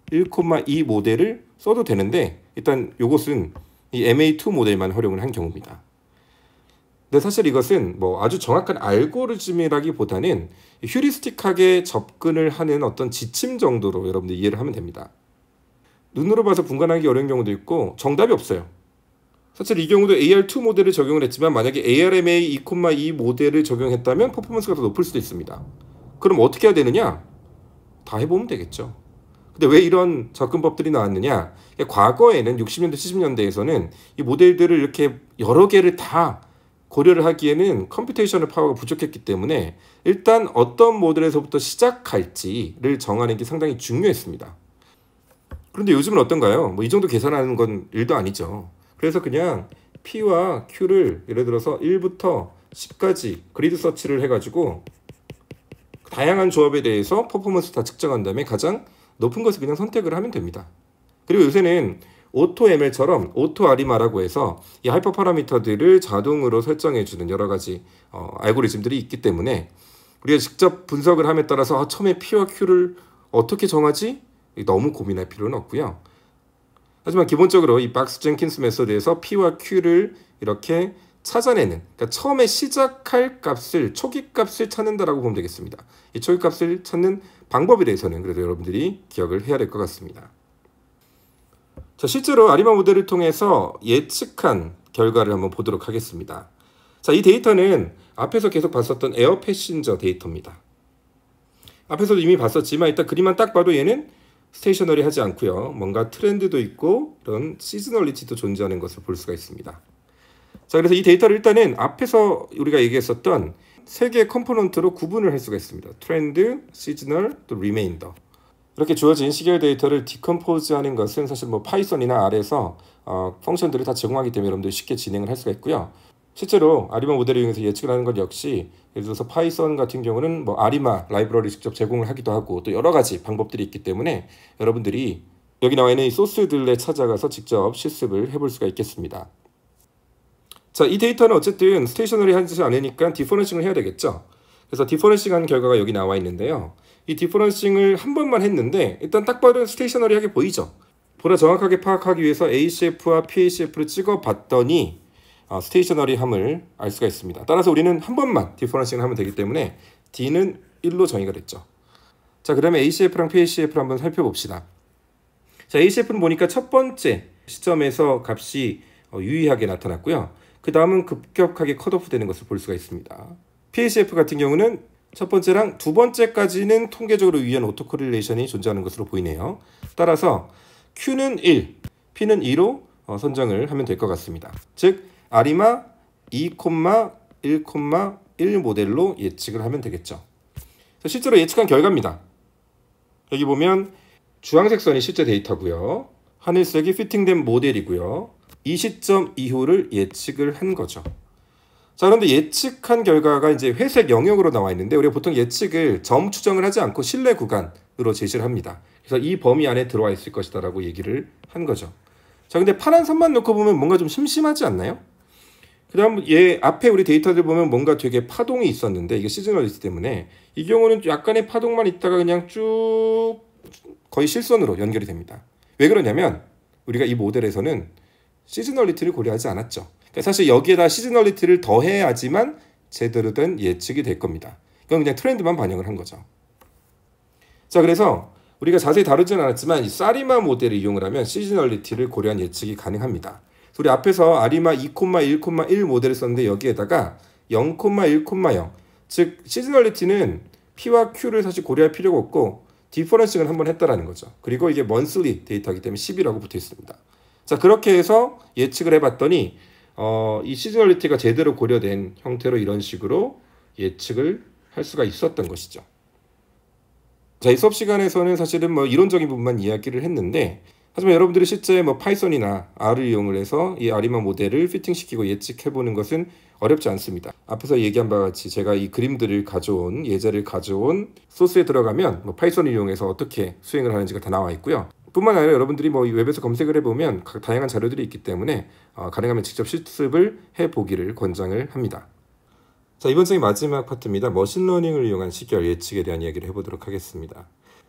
1,2 모델을 써도 되는데 일단 이것은 이 MA2 모델만 활용을 한 경우입니다. 근데 사실 이것은 뭐 아주 정확한 알고리즘이라기보다는 휴리스틱하게 접근을 하는 어떤 지침 정도로 여러분들 이해를 하면 됩니다. 눈으로 봐서 분간하기 어려운 경우도 있고 정답이 없어요. 사실 이 경우도 AR2 모델을 적용을 했지만 만약에 ARMA 2,2 모델을 적용했다면 퍼포먼스가 더 높을 수도 있습니다. 그럼 어떻게 해야 되느냐? 다 해보면 되겠죠. 근데 왜 이런 접근법들이 나왔느냐? 과거에는 60년대, 70년대에서는 이 모델들을 이렇게 여러 개를 다 고려를 하기에는 컴퓨테이셔널 파워가 부족했기 때문에 일단 어떤 모델에서부터 시작할지를 정하는 게 상당히 중요했습니다. 그런데 요즘은 어떤가요? 뭐 이 정도 계산하는 건 일도 아니죠. 그래서 그냥 P와 Q를 예를 들어서 1부터 10까지 그리드 서치를 해가지고 다양한 조합에 대해서 퍼포먼스 다 측정한 다음에 가장 높은 것을 그냥 선택을 하면 됩니다. 그리고 요새는 오토 ML처럼 오토 아리마라고 해서 이 하이퍼 파라미터들을 자동으로 설정해주는 여러 가지 알고리즘들이 있기 때문에 우리가 직접 분석을 함에 따라서 처음에 P와 Q를 어떻게 정하지? 너무 고민할 필요는 없고요. 하지만 기본적으로 이 박스 젠킨스 메소드에서 P와 Q를 이렇게 찾아내는, 그러니까 처음에 시작할 값을, 초기 값을 찾는다라고 보면 되겠습니다. 이 초기 값을 찾는 방법에 대해서는 그래도 여러분들이 기억을 해야 될 것 같습니다. 자, 실제로 아리마 모델을 통해서 예측한 결과를 한번 보도록 하겠습니다. 자, 이 데이터는 앞에서 계속 봤었던 에어 패신저 데이터입니다. 앞에서도 이미 봤었지만 일단 그림만 딱 봐도 얘는 스테이셔너리 하지 않고요. 뭔가 트렌드도 있고 이런 시즈널리티도 존재하는 것을 볼 수가 있습니다. 자, 그래서 이 데이터를 일단은 앞에서 우리가 얘기했었던 세 개의 컴포넌트로 구분을 할 수가 있습니다. 트렌드, 시즈널, 또 리메인더. 이렇게 주어진 시계열 데이터를 디컴포즈 하는 것은 사실 뭐 파이썬이나 R에서 펑션들을 다 제공하기 때문에 여러분들이 쉽게 진행을 할 수가 있고요. 실제로 아리마 모델을 이용해서 예측을 하는 것 역시 예를 들어서 파이썬 같은 경우는 뭐 아리마 라이브러리 직접 제공을 하기도 하고 또 여러 가지 방법들이 있기 때문에 여러분들이 여기 나와 있는 이 소스들에 찾아가서 직접 실습을 해볼 수가 있겠습니다. 자, 이 데이터는 어쨌든 스테이셔너리 하지 않으니까 디퍼런싱을 해야 되겠죠. 그래서 디퍼런싱한 결과가 여기 나와 있는데요. 이 디퍼런싱을 한 번만 했는데 일단 딱 봐도 스테이셔너리하게 보이죠. 보다 정확하게 파악하기 위해서 ACF와 PACF를 찍어봤더니 스테이셔너리함을 알 수가 있습니다. 따라서 우리는 한 번만 디퍼런싱을 하면 되기 때문에 D는 1로 정의가 됐죠. 자, 그다음에 ACF랑 PACF를 한번 살펴봅시다. 자, ACF는 보니까 첫 번째 시점에서 값이 유의하게 나타났고요. 그 다음은 급격하게 컷오프 되는 것을 볼 수가 있습니다. PACF 같은 경우는 첫 번째랑 두 번째까지는 통계적으로 유의한 오토코릴레이션이 존재하는 것으로 보이네요. 따라서 Q는 1, P는 2로 선정을 하면 될 것 같습니다. 즉 아리마 2,1,1 모델로 예측을 하면 되겠죠. 실제로 예측한 결과입니다. 여기 보면 주황색 선이 실제 데이터고요. 하늘색이 피팅된 모델이고요. 이 시점 이후를 예측을 한 거죠. 자, 그런데 예측한 결과가 이제 회색 영역으로 나와 있는데 우리가 보통 예측을 점 추정을 하지 않고 신뢰 구간으로 제시를 합니다. 그래서 이 범위 안에 들어와 있을 것이다라고 얘기를 한 거죠. 자, 근데 파란 선만 놓고 보면 뭔가 좀 심심하지 않나요? 그다음 얘 앞에 우리 데이터들 보면 뭔가 되게 파동이 있었는데 이게 시즈널리티 때문에 이 경우는 약간의 파동만 있다가 그냥 쭉 거의 실선으로 연결이 됩니다. 왜 그러냐면 우리가 이 모델에서는 시즈널리티를 고려하지 않았죠. 그러니까 사실 여기에다 시즈널리티를 더해야지만 제대로 된 예측이 될 겁니다. 이건 그냥 트렌드만 반영을 한 거죠. 자, 그래서 우리가 자세히 다루지는 않았지만 이 사리마 모델을 이용을 하면 시즈널리티를 고려한 예측이 가능합니다. 우리 앞에서 아리마 2,1,1 모델을 썼는데 여기에다가 0,1,0 즉 시즈널리티는 P와 Q를 사실 고려할 필요가 없고 디퍼런싱을 한번 했다라는 거죠. 그리고 이게 먼슬리 데이터이기 때문에 10이라고 붙어 있습니다. 자, 그렇게 해서 예측을 해봤더니 이 시즈널리티가 제대로 고려된 형태로 이런 식으로 예측을 할 수가 있었던 것이죠. 자, 이 수업 시간에서는 사실은 뭐 이론적인 부분만 이야기를 했는데 하지만 여러분들이 실제 뭐 파이썬이나 R을 이용을 해서 이 아리마 모델을 피팅시키고 예측해보는 것은 어렵지 않습니다. 앞에서 얘기한 바와 같이 제가 이 그림들을 가져온 예제를 가져온 소스에 들어가면 뭐 파이썬을 이용해서 어떻게 수행을 하는지가 다 나와 있고요. 뿐만 아니라 여러분들이 뭐 웹에서 검색을 해보면 다양한 자료들이 있기 때문에 가능하면 직접 실습을 해보기를 권장을 합니다. 자, 이번 장의 마지막 파트입니다. 머신러닝을 이용한 시계열 예측에 대한 이야기를 해보도록 하겠습니다.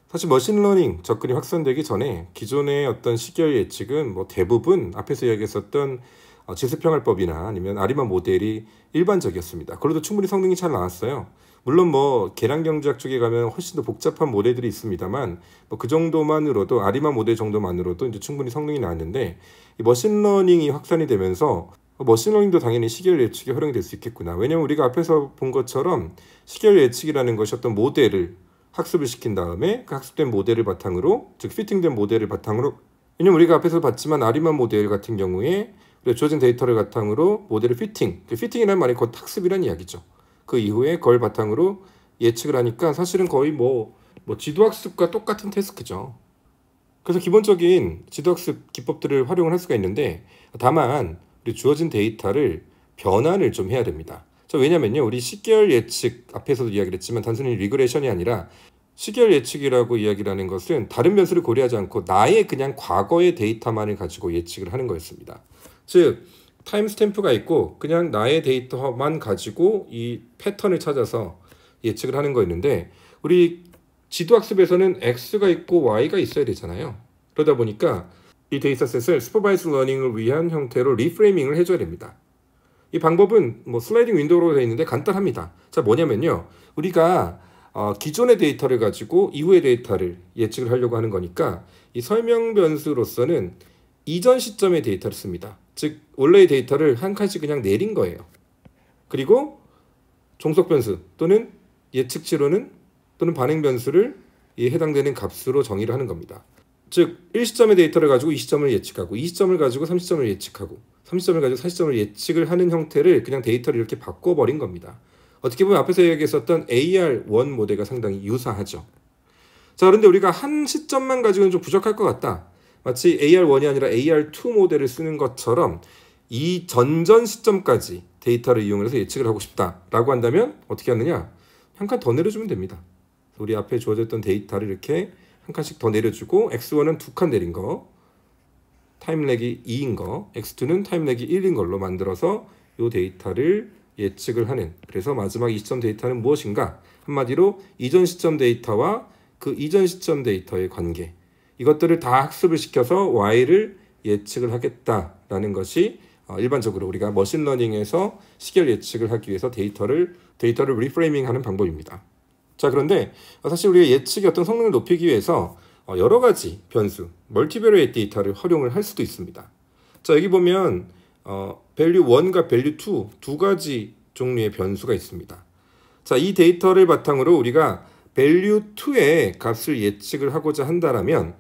사실 머신러닝 접근이 확산되기 전에 기존의 어떤 시계열 예측은 뭐 대부분 앞에서 이야기했었던 지수평활법이나 아니면 아리마 모델이 일반적이었습니다. 그래도 충분히 성능이 잘 나왔어요. 물론 뭐 계량경제학 쪽에 가면 훨씬 더 복잡한 모델들이 있습니다만 뭐 그 정도만으로도 아리마 모델 정도만으로도 이제 충분히 성능이 나왔는데 이 머신러닝이 확산이 되면서 머신러닝도 당연히 시계열 예측에 활용이 될 수 있겠구나. 왜냐면 우리가 앞에서 본 것처럼 시계열 예측이라는 것이 어떤 모델을 학습을 시킨 다음에 그 학습된 모델을 바탕으로 즉 피팅된 모델을 바탕으로 왜냐면 우리가 앞에서 봤지만 아리마 모델 같은 경우에 우리가 주어진 데이터를 바탕으로 모델을 피팅이라는 말이 곧 학습이라는 이야기죠. 그 이후에 그걸 바탕으로 예측을 하니까 사실은 거의 뭐 지도학습과 똑같은 태스크죠. 그래서 기본적인 지도학습 기법들을 활용을 할 수가 있는데 다만 우리 주어진 데이터를 변환을 좀 해야 됩니다. 왜냐면요, 우리 시계열 예측 앞에서도 이야기를 했지만 단순히 리그레션이 아니라 시계열 예측이라고 이야기를 하는 것은 다른 변수를 고려하지 않고 나의 그냥 과거의 데이터만을 가지고 예측을 하는 거였습니다. 즉 타임 스탬프가 있고 그냥 나의 데이터만 가지고 이 패턴을 찾아서 예측을 하는 거였는데 우리 지도학습에서는 X가 있고 Y가 있어야 되잖아요. 그러다 보니까 이 데이터셋을 슈퍼바이즈 러닝을 위한 형태로 리프레이밍을 해줘야 됩니다. 이 방법은 뭐 슬라이딩 윈도우로 되어 있는데 간단합니다. 자, 뭐냐면요, 우리가 기존의 데이터를 가지고 이후의 데이터를 예측을 하려고 하는 거니까 이 설명 변수로서는 이전 시점의 데이터를 씁니다. 즉 원래의 데이터를 한 칸씩 그냥 내린 거예요. 그리고 종속 변수 또는 예측치로는 또는 반응 변수를 이 해당되는 값으로 정의를 하는 겁니다. 즉 1시점의 데이터를 가지고 2시점을 예측하고 2시점을 가지고 3시점을 예측하고 3시점을 가지고 4시점을 예측을 하는 형태를 그냥 데이터를 이렇게 바꿔버린 겁니다. 어떻게 보면 앞에서 얘기했었던 AR1 모델과 상당히 유사하죠. 자, 그런데 우리가 한 시점만 가지고는 좀 부족할 것 같다. 마치 AR1이 아니라 AR2 모델을 쓰는 것처럼 이 전전 시점까지 데이터를 이용해서 예측을 하고 싶다라고 한다면 어떻게 하느냐? 한 칸 더 내려주면 됩니다. 우리 앞에 주어졌던 데이터를 이렇게 한 칸씩 더 내려주고 X1은 2칸 내린 거, 타임렉이 2인 거, X2는 타임렉이 1인 걸로 만들어서 이 데이터를 예측을 하는, 그래서 마지막 이 시점 데이터는 무엇인가? 한마디로 이전 시점 데이터와 그 이전 시점 데이터의 관계, 이것들을 다 학습을 시켜서 Y를 예측을 하겠다라는 것이 일반적으로 우리가 머신러닝에서 시계열 예측을 하기 위해서 데이터를 리프레이밍하는 방법입니다. 자, 그런데 사실 우리가 예측의 어떤 성능을 높이기 위해서 여러 가지 변수, 멀티베리에이트 데이터를 활용을 할 수도 있습니다. 자, 여기 보면 value 1과 value 2 두 가지 종류의 변수가 있습니다. 자, 이 데이터를 바탕으로 우리가 value 2의 값을 예측을 하고자 한다면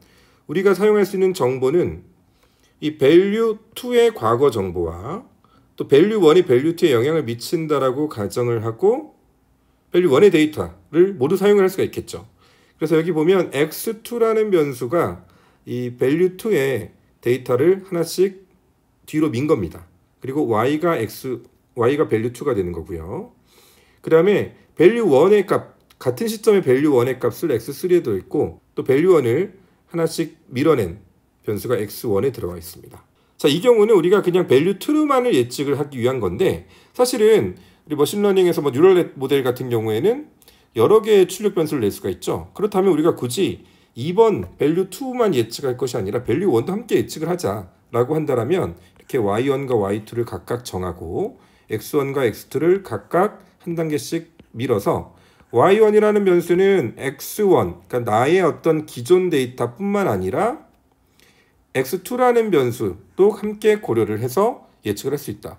우리가 사용할 수 있는 정보는 이 value 2의 과거 정보와 또 value 1이 value 2에 영향을 미친다라고 가정을 하고 value 1의 데이터를 모두 사용을 할 수가 있겠죠. 그래서 여기 보면 x2라는 변수가 이 value 2의 데이터를 하나씩 뒤로 민 겁니다. 그리고 y가 value 2가 되는 거고요. 그 다음에 value 1의 값, 같은 시점에 value 1의 값을 x3에 들어있고 또 value 1을 하나씩 밀어낸 변수가 x1에 들어가 있습니다. 자, 이 경우는 우리가 그냥 value 2만을 예측을 하기 위한 건데 사실은 우리 머신러닝에서 뭐 뉴럴 모델 같은 경우에는 여러 개의 출력 변수를 낼 수가 있죠. 그렇다면 우리가 굳이 2번 value 2만 예측할 것이 아니라 value 1도 함께 예측을 하자라고 한다면 이렇게 y1과 y2를 각각 정하고 x1과 x2를 각각 한 단계씩 밀어서 y1이라는 변수는 x1, 그러니까 나의 어떤 기존 데이터뿐만 아니라 x2라는 변수도 함께 고려를 해서 예측을 할 수 있다.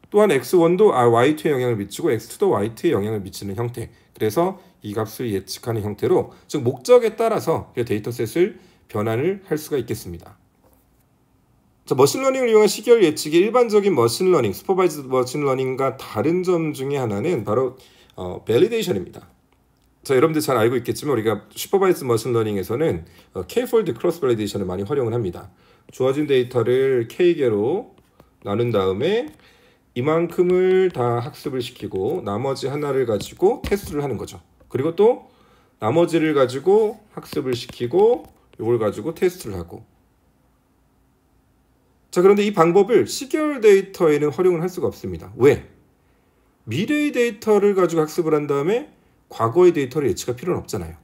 또한 x1도 y2에 영향을 미치고 x2도 y2에 영향을 미치는 형태. 그래서 이 값을 예측하는 형태로, 즉 목적에 따라서 데이터셋을 변환을 할 수가 있겠습니다. 자, 머신러닝을 이용한 시계열 예측의 일반적인 머신러닝, 슈퍼바이즈드 머신러닝과 다른 점 중에 하나는 바로 밸리데이션입니다. 자, 여러분들 잘 알고 있겠지만 우리가 슈퍼바이즈드 머신러닝에서는 K-폴드 크로스 밸리데이션을 많이 활용을 합니다. 주어진 데이터를 K개로 나눈 다음에 이만큼을 다 학습을 시키고 나머지 하나를 가지고 테스트를 하는 거죠. 그리고 또 나머지를 가지고 학습을 시키고 이걸 가지고 테스트를 하고. 자, 그런데 이 방법을 시계열 데이터에는 활용을 할 수가 없습니다. 왜? 미래의 데이터를 가지고 학습을 한 다음에 과거의 데이터를 예측할 필요는 없잖아요.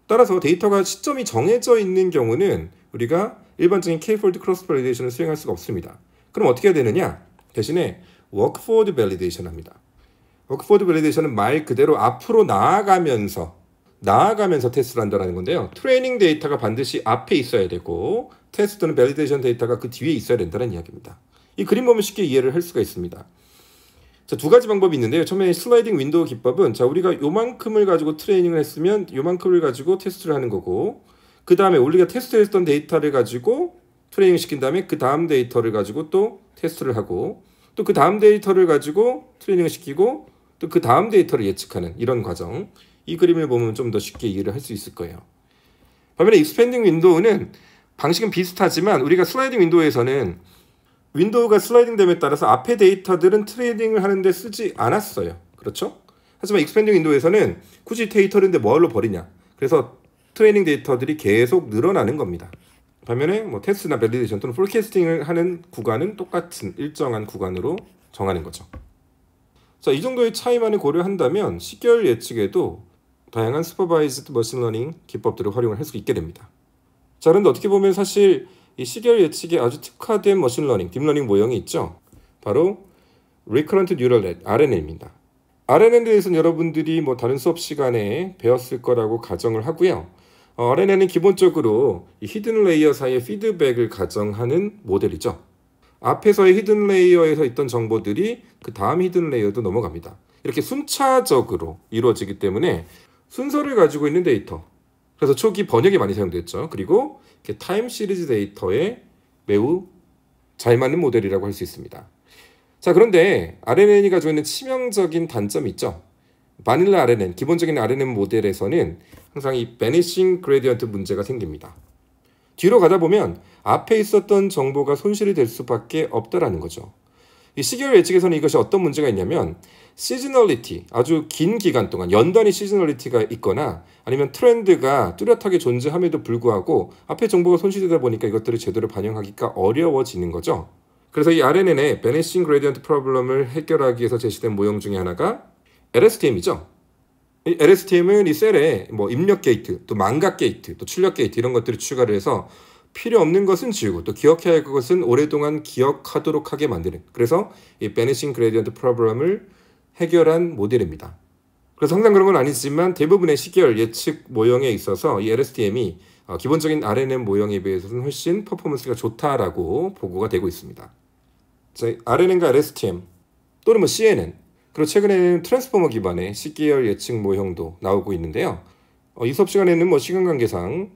따라서 데이터가 시점이 정해져 있는 경우는 우리가 일반적인 K-폴드 크로스 밸리데이션을 수행할 수가 없습니다. 그럼 어떻게 해야 되느냐? 대신에 워크 포워드 밸리데이션 합니다. 워크 포워드 밸리데이션은 말 그대로 앞으로 나아가면서 테스트를 한다는 건데요. 트레이닝 데이터가 반드시 앞에 있어야 되고 테스트 또는 밸리데이션 데이터가 그 뒤에 있어야 된다는 이야기입니다. 이 그림 보면 쉽게 이해를 할 수가 있습니다. 자, 두 가지 방법이 있는데요. 처음에 슬라이딩 윈도우 기법은 자, 우리가 요만큼을 가지고 트레이닝을 했으면 요만큼을 가지고 테스트를 하는 거고, 그 다음에 우리가 테스트했던 데이터를 가지고 트레이닝 시킨 다음에 그 다음 데이터를 가지고 또 테스트를 하고 또 그 다음 데이터를 가지고 트레이닝을 시키고 또 그 다음 데이터를 예측하는 이런 과정. 이 그림을 보면 좀 더 쉽게 이해를 할 수 있을 거예요. 반면에 익스펜딩 윈도우는 방식은 비슷하지만 우리가 슬라이딩 윈도우에서는 윈도우가 슬라이딩 됨에 따라서 앞에 데이터들은 트레이딩을 하는데 쓰지 않았어요. 그렇죠? 하지만 익스펜딩 윈도우에서는 굳이 데이터인데 뭐하러 버리냐. 그래서 트레이닝 데이터들이 계속 늘어나는 겁니다. 반면에 뭐 테스트나 밸리데이션 또는 포캐스팅을 하는 구간은 똑같은 일정한 구간으로 정하는 거죠. 자, 이 정도의 차이만을 고려한다면 시계열 예측에도 다양한 슈퍼바이즈드 머신러닝 기법들을 활용을 할 수 있게 됩니다. 자, 그런데 어떻게 보면 사실 이 시계열 예측에 아주 특화된 머신러닝, 딥러닝 모형이 있죠. 바로 Recurrent Neural Net, RNN입니다. RNN에 대해서는 여러분들이 뭐 다른 수업 시간에 배웠을 거라고 가정을 하고요. RNN은 기본적으로 이 히든 레이어 사이의 피드백을 가정하는 모델이죠. 앞에서의 히든 레이어에서 있던 정보들이 그 다음 히든 레이어도 넘어갑니다. 이렇게 순차적으로 이루어지기 때문에 순서를 가지고 있는 데이터. 그래서 초기 번역이 많이 사용됐죠. 그리고 이렇게 타임 시리즈 데이터에 매우 잘 맞는 모델이라고 할 수 있습니다. 자, 그런데 RNN이 가지고 있는 치명적인 단점이 있죠. 바닐라 RNN, 기본적인 RNN 모델에서는 항상 이 Vanishing Gradient 문제가 생깁니다. 뒤로 가다 보면 앞에 있었던 정보가 손실이 될 수밖에 없다라는 거죠. 이 시계열 예측에서는 이것이 어떤 문제가 있냐면 시즈널리티, 아주 긴 기간 동안 연단위 시즈널리티가 있거나 아니면 트렌드가 뚜렷하게 존재함에도 불구하고 앞에 정보가 손실되다 보니까 이것들을 제대로 반영하기가 어려워지는 거죠. 그래서 이 RNN의 Vanishing Gradient Problem을 해결하기 위해서 제시된 모형 중에 하나가 LSTM이죠. 이 LSTM은 이 셀에 뭐 입력 게이트, 또 망각 게이트, 또 출력 게이트 이런 것들을 추가를 해서 필요 없는 것은 지우고 또 기억해야 할 것은 오랫동안 기억하도록 하게 만드는, 그래서 이 Vanishing Gradient Problem을 해결한 모델입니다. 그래서 항상 그런 건 아니지만 대부분의 시계열 예측 모형에 있어서 이 LSTM이 기본적인 RNN 모형에 비해서는 훨씬 퍼포먼스가 좋다라고 보고가 되고 있습니다. 자, RNN과 LSTM 또는 뭐 CNN, 그리고 최근에는 트랜스포머 기반의 시계열 예측 모형도 나오고 있는데요. 이 수업 시간에는 뭐 시간 관계상,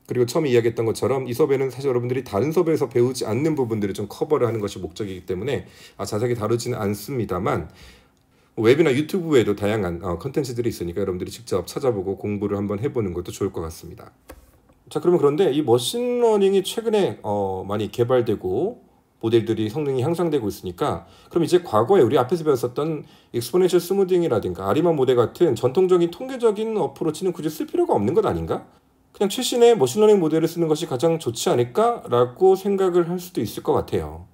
그리고 처음에 이야기했던 것처럼 이 수업에는 사실 여러분들이 다른 수업에서 배우지 않는 부분들을 좀 커버를 하는 것이 목적이기 때문에 자세하게 다루지는 않습니다만 웹이나 유튜브에도 다양한 컨텐츠들이 있으니까 여러분들이 직접 찾아보고 공부를 한번 해보는 것도 좋을 것 같습니다. 자, 그러면 그런데 이 머신러닝이 최근에 많이 개발되고 모델들이 성능이 향상되고 있으니까 그럼 이제 과거에 우리 앞에서 배웠었던 익스포넨셜 스무딩이라든가 아리만 모델 같은 전통적인 통계적인 어프로치는 굳이 쓸 필요가 없는 것 아닌가? 그냥 최신의 머신러닝 모델을 쓰는 것이 가장 좋지 않을까라고 생각을 할 수도 있을 것 같아요.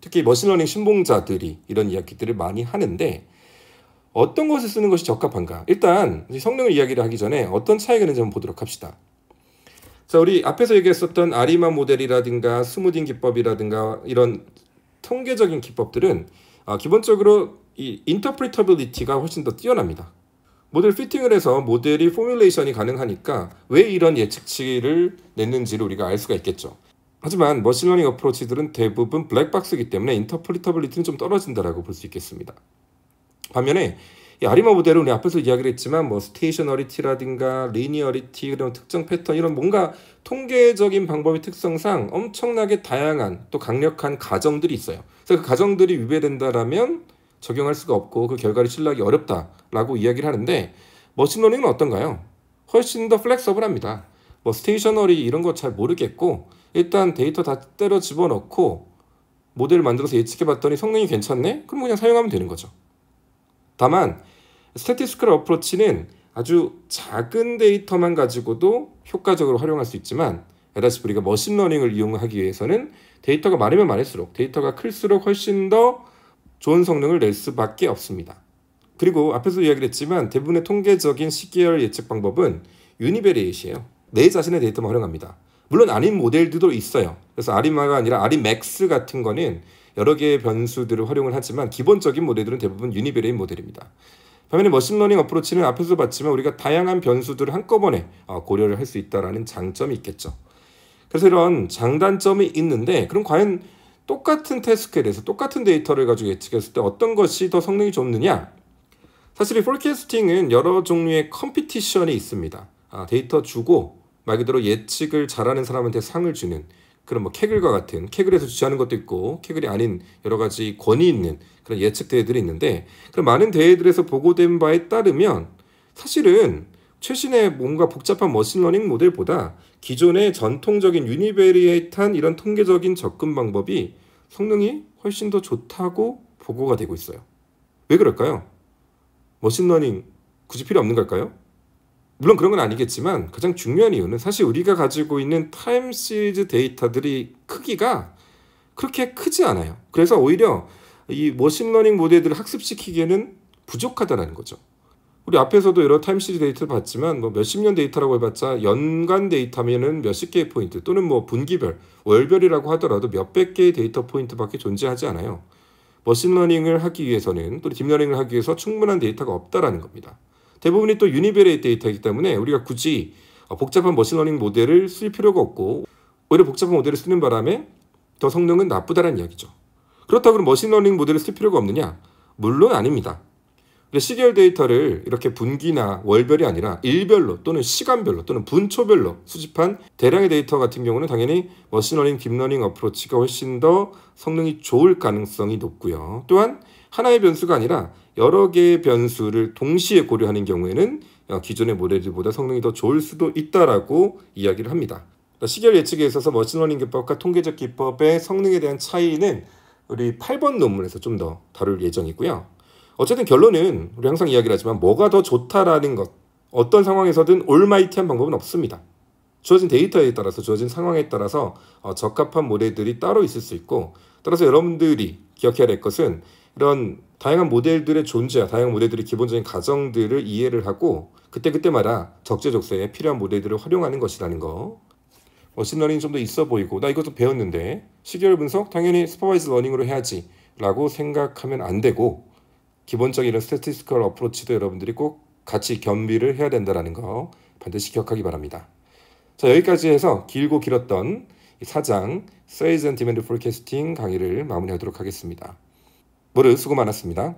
특히 머신러닝 신봉자들이 이런 이야기들을 많이 하는데 어떤 것을 쓰는 것이 적합한가? 일단 성능을 이야기를 하기 전에 어떤 차이가 있는지 한번 보도록 합시다. 자, 우리 앞에서 얘기했었던 아리만 모델이라든가 스무딩 기법이라든가 이런 통계적인 기법들은 기본적으로 이 인터프리터빌리티가 훨씬 더 뛰어납니다. 모델 피팅을 해서 모델이 포뮬레이션이 가능하니까 왜 이런 예측치를 냈는지를 우리가 알 수가 있겠죠. 하지만 머신러닝 어프로치들은 대부분 블랙박스이기 때문에 인터프리터빌리티는 좀 떨어진다라고 볼 수 있겠습니다. 반면에 이 아리마 모델은 우리 앞에서 이야기를 했지만 뭐 스테이셔너리티라든가 리니어리티, 이런 특정 패턴, 이런 뭔가 통계적인 방법의 특성상 엄청나게 다양한 또 강력한 가정들이 있어요. 그래서 그 가정들이 위배된다라면 적용할 수가 없고 그 결과를 신뢰하기 어렵다라고 이야기를 하는데 머신러닝은 어떤가요? 훨씬 더 플렉서블합니다. 뭐 스테이셔너리 이런 거 잘 모르겠고 일단 데이터 다 때려 집어넣고 모델을 만들어서 예측해봤더니 성능이 괜찮네? 그럼 그냥 사용하면 되는 거죠. 다만 스태티스티컬 어프로치는 아주 작은 데이터만 가지고도 효과적으로 활용할 수 있지만 다시 우리가 머신러닝을 이용하기 위해서는 데이터가 많으면 많을수록, 데이터가 클수록 훨씬 더 좋은 성능을 낼 수밖에 없습니다. 그리고 앞에서 이야기를 했지만 대부분의 통계적인 시계열 예측 방법은 유니베리에이트예요. 내 자신의 데이터만 활용합니다. 물론 아닌 모델들도 있어요. 그래서 아리마가 아니라 아리맥스 같은 거는 여러 개의 변수들을 활용을 하지만 기본적인 모델들은 대부분 유니베리에이트 모델입니다. 반면에 머신러닝 어프로치는 앞에서 봤지만 우리가 다양한 변수들을 한꺼번에 고려를 할 수 있다는 장점이 있겠죠. 그래서 이런 장단점이 있는데 그럼 과연 똑같은 태스크에 대해서 똑같은 데이터를 가지고 예측했을 때 어떤 것이 더 성능이 좋느냐? 사실 이 포캐스팅은 여러 종류의 컴피티션이 있습니다. 데이터 주고 말 그대로 예측을 잘하는 사람한테 상을 주는 그런 뭐 캐글과 같은, 캐글에서 주최하는 것도 있고 캐글이 아닌 여러 가지 권위 있는 그런 예측 대회들이 있는데 그런 많은 대회들에서 보고된 바에 따르면 사실은 최신의 뭔가 복잡한 머신러닝 모델보다 기존의 전통적인 유니베리에이트한 이런 통계적인 접근 방법이 성능이 훨씬 더 좋다고 보고가 되고 있어요. 왜 그럴까요? 머신러닝 굳이 필요 없는 걸까요? 물론 그런 건 아니겠지만 가장 중요한 이유는 사실 우리가 가지고 있는 타임 시리즈 데이터들이 크기가 그렇게 크지 않아요. 그래서 오히려 이 머신러닝 모델들을 학습시키기에는 부족하다는 거죠. 우리 앞에서도 여러 타임 시리즈 데이터를 봤지만 뭐 몇십 년 데이터라고 해봤자 연간 데이터면은 몇십 개의 포인트 또는 뭐 분기별, 월별이라고 하더라도 몇백 개의 데이터 포인트밖에 존재하지 않아요. 머신러닝을 하기 위해서는 또 딥러닝을 하기 위해서 충분한 데이터가 없다라는 겁니다. 대부분이 또 유니베리에이트 데이터이기 때문에 우리가 굳이 복잡한 머신러닝 모델을 쓸 필요가 없고 오히려 복잡한 모델을 쓰는 바람에 더 성능은 나쁘다는 이야기죠. 그렇다고 그럼 머신러닝 모델을 쓸 필요가 없느냐? 물론 아닙니다. 시계열 데이터를 이렇게 분기나 월별이 아니라 일별로 또는 시간별로 또는 분초별로 수집한 대량의 데이터 같은 경우는 당연히 머신러닝, 딥러닝 어프로치가 훨씬 더 성능이 좋을 가능성이 높고요. 또한 하나의 변수가 아니라 여러 개의 변수를 동시에 고려하는 경우에는 기존의 모델들보다 성능이 더 좋을 수도 있다라고 이야기를 합니다. 시계열 예측에 있어서 머신러닝 기법과 통계적 기법의 성능에 대한 차이는 우리 8번 논문에서 좀 더 다룰 예정이고요. 어쨌든 결론은 우리 항상 이야기를 하지만 뭐가 더 좋다라는 것, 어떤 상황에서든 올마이티한 방법은 없습니다. 주어진 데이터에 따라서 주어진 상황에 따라서 적합한 모델들이 따로 있을 수 있고 따라서 여러분들이 기억해야 될 것은 이런 다양한 모델들의 존재와 다양한 모델들의 기본적인 가정들을 이해를 하고 그때그때마다 적재적소에 필요한 모델들을 활용하는 것이라는 거. 머신러닝이 좀 더 있어 보이고 나 이거 좀 배웠는데 시계열 분석 당연히 슈퍼바이즈 러닝으로 해야지 라고 생각하면 안 되고 기본적인 이런 스태티스티컬 어프로치도 여러분들이 꼭 같이 겸비를 해야 된다는 거 반드시 기억하기 바랍니다. 자, 여기까지 해서 길고 길었던 4장 Sales and Demand Forecasting 강의를 마무리하도록 하겠습니다. 모두 수고 많았습니다.